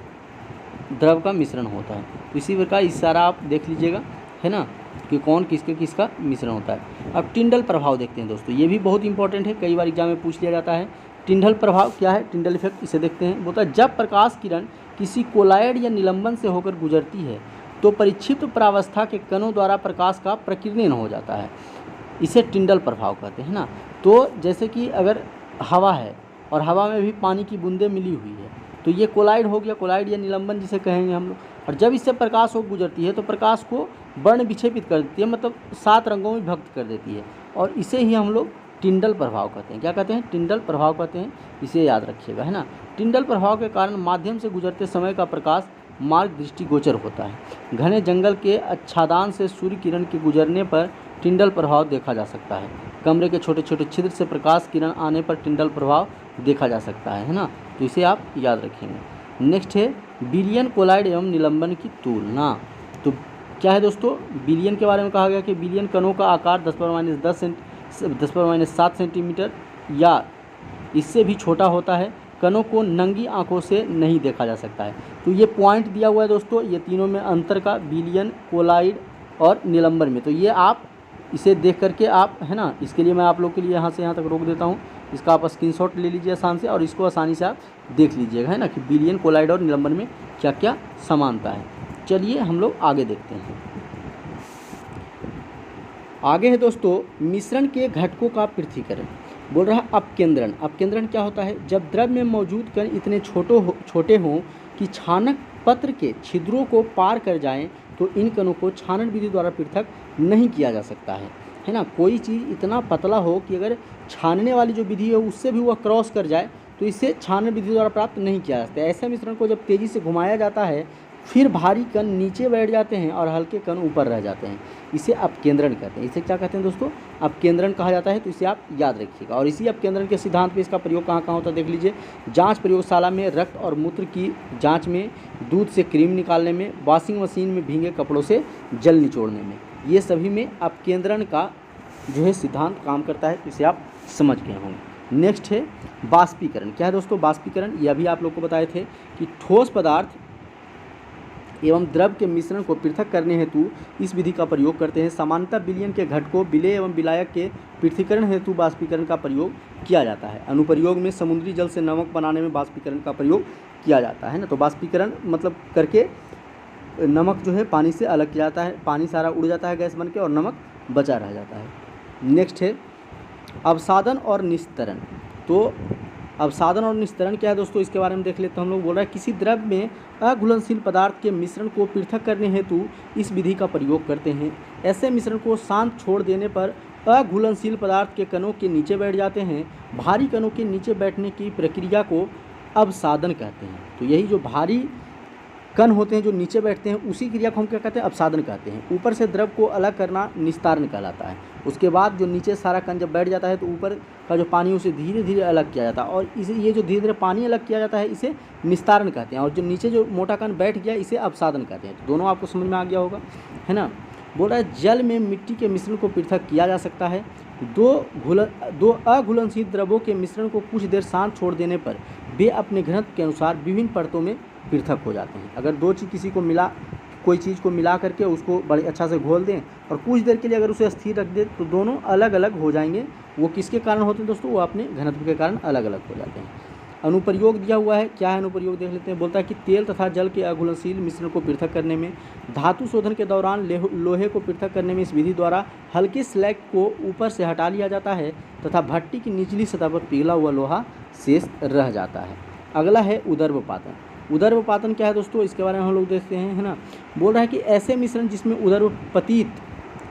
द्रव का मिश्रण होता है। तो इसी प्रकार इशारा आप देख लीजिएगा, है ना, कि कौन किसका मिश्रण होता है। अब टिंडल प्रभाव देखते हैं दोस्तों, ये भी बहुत इंपॉर्टेंट है, कई बार एग्जाम में पूछ लिया जाता है। टिंडल प्रभाव क्या है? टिंडल इफेक्ट, इसे देखते हैं। बोलता है जब प्रकाश किरण किसी कोलाइड या निलंबन से होकर गुजरती है तो परिक्षिप्त प्रावस्था के कणों द्वारा प्रकाश का प्रकीर्णन हो जाता है, इसे टिंडल प्रभाव कहते हैं ना। तो जैसे कि अगर हवा है और हवा में भी पानी की बूंदें मिली हुई है, तो ये कोलाइड हो गया, कोलाइड या निलंबन जिसे कहेंगे हम लोग। और जब इससे प्रकाश हो गुजरती है तो प्रकाश को वर्ण विक्षेपित कर देती है, मतलब 7 रंगों में विभक्त कर देती है, और इसे ही हम लोग टिंडल प्रभाव कहते हैं। क्या कहते हैं? टिंडल प्रभाव कहते हैं, इसे याद रखिएगा, है ना। टिंडल प्रभाव के कारण माध्यम से गुजरते समय का प्रकाश मार्ग दृष्टिगोचर होता है। घने जंगल के आच्छादन से सूर्य किरण के गुजरने पर टिंडल प्रभाव देखा जा सकता है। कमरे के छोटे छोटे छिद्र से प्रकाश किरण आने पर टिंडल प्रभाव देखा जा सकता है ना। तो इसे आप याद रखेंगे। नेक्स्ट है विलयन कोलाइड एवं निलंबन की तुलना। तो क्या है दोस्तों? विलयन के बारे में कहा गया कि विलयन कणों का आकार 10⁻7 सेंटीमीटर या इससे भी छोटा होता है। कणों को नंगी आंखों से नहीं देखा जा सकता है। तो ये पॉइंट दिया हुआ है दोस्तों, ये तीनों में अंतर का, विलयन, कोलाइड और निलंबन में। तो ये आप इसे देख करके आप, है ना, इसके लिए मैं आप लोग के लिए यहाँ से यहाँ तक रोक देता हूँ। इसका आप स्क्रीनशॉट ले लीजिए आसान से, और इसको आसानी से आप देख लीजिएगा, है ना, कि विलयन, कोलाइड और निलंबन में क्या क्या समानता है। चलिए हम लोग आगे देखते हैं। आगे है दोस्तों मिश्रण के घटकों का पृथक्करण। बोल रहा है अपकेंद्रण। अपकेंद्रण क्या होता है? जब द्रव में मौजूद कण इतने छोटे हों कि छानक पत्र के छिद्रों को पार कर जाएं तो इन कणों को छानन विधि द्वारा पृथक नहीं किया जा सकता है ना। कोई चीज़ इतना पतला हो कि अगर छानने वाली जो विधि है उससे भी वह क्रॉस कर जाए तो इसे छानन विधि द्वारा प्राप्त नहीं किया जा सकता। ऐसे मिश्रण को जब तेज़ी से घुमाया जाता है फिर भारी कण नीचे बैठ जाते हैं और हल्के कण ऊपर रह जाते हैं, इसे अपकेंद्रण कहते हैं। इसे क्या कहते हैं दोस्तों? अपकेंद्रण कहा जाता है। तो इसे आप याद रखिएगा। और इसी अपकेंद्रण के सिद्धांत पे इसका प्रयोग कहाँ कहाँ होता है देख लीजिए। जांच प्रयोगशाला में, रक्त और मूत्र की जांच में, दूध से क्रीम निकालने में, वॉशिंग मशीन में भीगे कपड़ों से जल निचोड़ने में, ये सभी में अपकेंद्रण का जो है सिद्धांत काम करता है। इसे आप समझ गए होंगे। नेक्स्ट है बाष्पीकरण। क्या है दोस्तों बाष्पीकरण? यह भी आप लोग को बताए थे कि ठोस पदार्थ एवं द्रव के मिश्रण को पृथक करने हेतु इस विधि का प्रयोग करते हैं। सामान्यतः विलयन के घटकों विलेय एवं विलायक के पृथक्करण हेतु बाष्पीकरण का प्रयोग किया जाता है। अनुप्रयोग में समुद्री जल से नमक बनाने में बाष्पीकरण का प्रयोग किया जाता है ना। तो बाष्पीकरण मतलब करके नमक जो है पानी से अलग किया जाता है, पानी सारा उड़ जाता है गैस बन के और नमक बचा रह जाता है। नेक्स्ट है अवसादन और निस्तरण। तो अवसादन और निस्तरण क्या है दोस्तों, इसके बारे में देख लेते हैं हम लोग। बोल रहा है किसी द्रव्य में अघुलनशील पदार्थ के मिश्रण को पृथक करने हेतु इस विधि का प्रयोग करते हैं। ऐसे मिश्रण को शांत छोड़ देने पर अघुलनशील पदार्थ के कणों के नीचे बैठ जाते हैं। भारी कणों के नीचे बैठने की प्रक्रिया को अवसादन कहते हैं। तो यही जो भारी कण होते हैं जो नीचे बैठते हैं उसी क्रिया को हम क्या कहते हैं, अवसादन कहते हैं। ऊपर से द्रव को अलग करना निस्तारण कहलाता है। उसके बाद जो नीचे सारा कण जब बैठ जाता है तो ऊपर का जो पानी उसे धीरे धीरे अलग किया जाता है, और इसे ये जो धीरे धीरे पानी अलग किया जाता है इसे निस्तारण कहते हैं। और जो नीचे जो मोटा कण बैठ गया इसे अवसादन कहते हैं। तो दोनों आपको समझ में आ गया होगा, है ना। बोल रहा है जल में मिट्टी के मिश्रण को पृथक किया जा सकता है। दो अघुलनशील द्रवों के मिश्रण को कुछ देर शांत छोड़ देने पर वे अपने घनत्व के अनुसार विभिन्न परतों में पृथक हो जाते हैं। अगर दो चीज़ कोई चीज़ को मिला करके उसको बड़े अच्छा से घोल दें और कुछ देर के लिए अगर उसे स्थिर रख दें तो दोनों अलग अलग हो जाएंगे। वो किसके कारण होते हैं दोस्तों, वो अपने घनत्व के कारण अलग अलग हो जाते हैं। अनुप्रयोग दिया हुआ है, क्या है अनुप्रयोग देख लेते हैं। बोलता है कि तेल तथा जल के अघुलनशील मिश्रण को पृथक करने में, धातु शोधन के दौरान लोहे को पृथक करने में इस विधि द्वारा हल्के स्लैग को ऊपर से हटा लिया जाता है तथा भट्टी की निचली सतह पर पिघला हुआ लोहा शेष रह जाता है। अगला है उदर्वपातन। उदर्वपातन क्या है दोस्तों, इसके बारे में हम लोग देखते हैं, है ना। बोल रहा है कि ऐसे मिश्रण जिसमें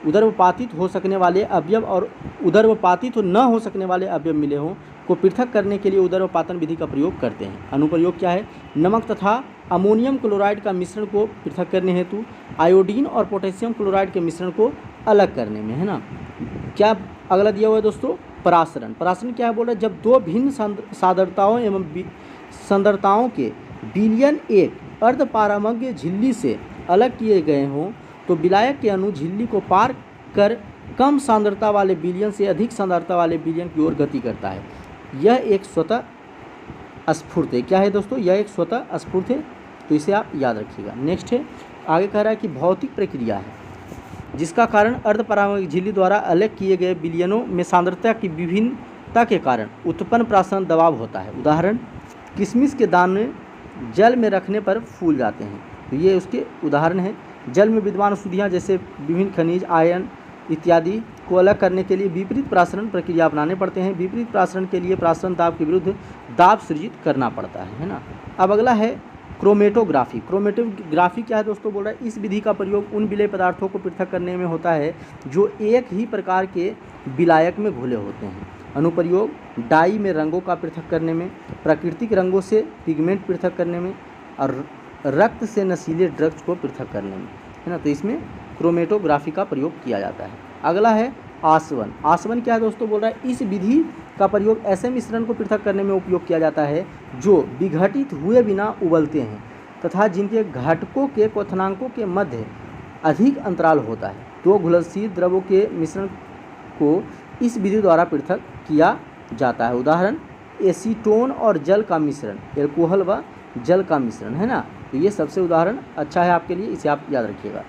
उदर्वपातित हो सकने वाले अवयव और उदर्वपातित न हो सकने वाले अवयव मिले हों को पृथक करने के लिए उदर्वपातन विधि का प्रयोग करते हैं। अनुप्रयोग क्या है, नमक तथा अमोनियम क्लोराइड का मिश्रण को पृथक करने हेतु आयोडीन और पोटेशियम क्लोराइड के मिश्रण को अलग करने में, है ना। क्या अगला दिया हुआ है दोस्तों, परासरण। परासरण क्या है, बोल रहा है जब दो भिन्न सांद्रताओं एवं सांद्रताओं के विलयन एक अर्धपारगम्य झिल्ली से अलग किए गए हों तो विलायक के अणु झिल्ली को पार कर कम सांद्रता वाले विलयन से अधिक सांद्रता वाले विलयन की ओर गति करता है। यह एक स्वतः स्फूर्त है। क्या है दोस्तों, यह एक स्वतः स्फूर्त है, तो इसे आप याद रखिएगा। नेक्स्ट है, आगे कह रहा है कि भौतिक प्रक्रिया है जिसका कारण अर्धपारगम्य झिल्ली द्वारा अलग किए गए विलयनों में सांद्रता की विभिन्नता के कारण उत्पन्न प्राशन दबाव होता है। उदाहरण, किशमिश के दाने जल में रखने पर फूल जाते हैं, तो ये उसके उदाहरण हैं। जल में विद्यमान अशुद्धियाँ जैसे विभिन्न खनिज, आयन इत्यादि को अलग करने के लिए विपरीत प्रासरण प्रक्रिया अपनाने पड़ते हैं। विपरीत प्रासरण के लिए प्रासरण दाब के विरुद्ध दाब सृजित करना पड़ता है ना। अब अगला है क्रोमेटोग्राफी। क्रोमेटोग्राफी क्या है दोस्तों, बोल रहा है इस विधि का प्रयोग उन विलेय पदार्थों को पृथक करने में होता है जो एक ही प्रकार के विलायक में घुले होते हैं। अनुप्रयोग, डाई में रंगों का पृथक करने में, प्राकृतिक रंगों से पिगमेंट पृथक करने में और रक्त से नशीले ड्रग्स को पृथक करने में, है ना। तो इसमें क्रोमेटोग्राफी का प्रयोग किया जाता है। अगला है आसवन। आसवन क्या है दोस्तों, बोल रहा है इस विधि का प्रयोग ऐसे मिश्रण को पृथक करने में उपयोग किया जाता है जो विघटित हुए बिना उबलते हैं तथा जिनके घटकों के क्वथनांकों के मध्य अधिक अंतराल होता है। दो घुलनशील द्रवों के मिश्रण को इस विधि द्वारा पृथक किया जाता है। उदाहरण, एसीटोन और जल का मिश्रण, एल्कोहल व जल का मिश्रण, है ना। तो ये सबसे उदाहरण अच्छा है आपके लिए, इसे आप याद रखिएगा।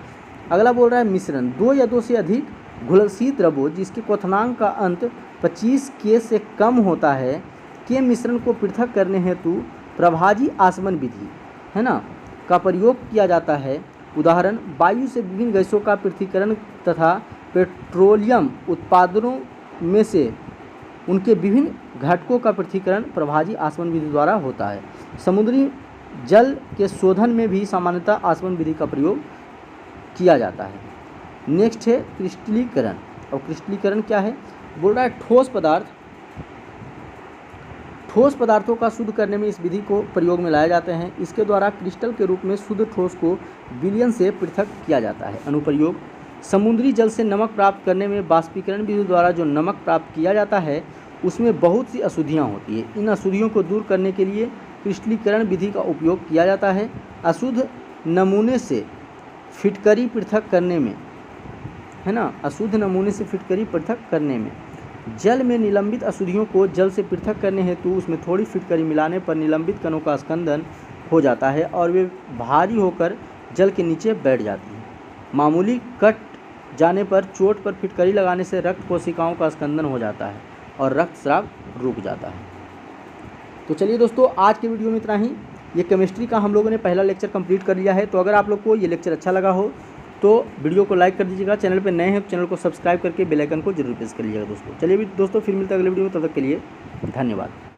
अगला बोल रहा है मिश्रण, दो या दो से अधिक घुलनशील द्रवों जिसके क्वथनांक का अंत 25 के से कम होता है के मिश्रण को पृथक करने हेतु प्रभाजी आसवन विधि, है ना, का प्रयोग किया जाता है। उदाहरण, वायु से विभिन्न गैसों का पृथक्करण तथा पेट्रोलियम उत्पादनों में से उनके विभिन्न घटकों का पृथक्करण प्रभाजी आसवन विधि द्वारा होता है। समुद्री जल के शोधन में भी सामान्यतः आसवन विधि का प्रयोग किया जाता है। नेक्स्ट है क्रिस्टलीकरण। और क्रिस्टलीकरण क्या है, बोल रहा है ठोस पदार्थों का शुद्ध करने में इस विधि को प्रयोग में लाए जाते हैं। इसके द्वारा क्रिस्टल के रूप में शुद्ध ठोस को विलयन से पृथक किया जाता है। अनुप्रयोग, समुद्री जल से नमक प्राप्त करने में वाष्पीकरण विधि द्वारा जो नमक प्राप्त किया जाता है उसमें बहुत सी अशुद्धियाँ होती है। इन अशुद्धियों को दूर करने के लिए क्रिस्टलीकरण विधि का उपयोग किया जाता है। अशुद्ध नमूने से फिटकरी पृथक करने में, है ना, अशुद्ध नमूने से फिटकरी पृथक करने में, जल में निलंबित अशुद्धियों को जल से पृथक करने हेतु उसमें थोड़ी फिटकरी मिलाने पर निलंबित कणों का स्कंदन हो जाता है और वे भारी होकर जल के नीचे बैठ जाती हैं। मामूली कट जाने पर चोट पर फिटकरी लगाने से रक्त कोशिकाओं का स्कंदन हो जाता है और रक्तस्राव रुक जाता है। तो चलिए दोस्तों, आज के वीडियो में इतना ही। ये केमिस्ट्री का हम लोगों ने पहला लेक्चर कंप्लीट कर लिया है। तो अगर आप लोग को ये लेक्चर अच्छा लगा हो तो वीडियो को लाइक कर दीजिएगा, चैनल पर नए हैं तो चैनल को सब्सक्राइब करके बेल आइकन को जरूर प्रेस कर लीजिएगा दोस्तों। चलिए भी दोस्तों, फिर मिलता है अगले वीडियो में, तब तक के लिए धन्यवाद।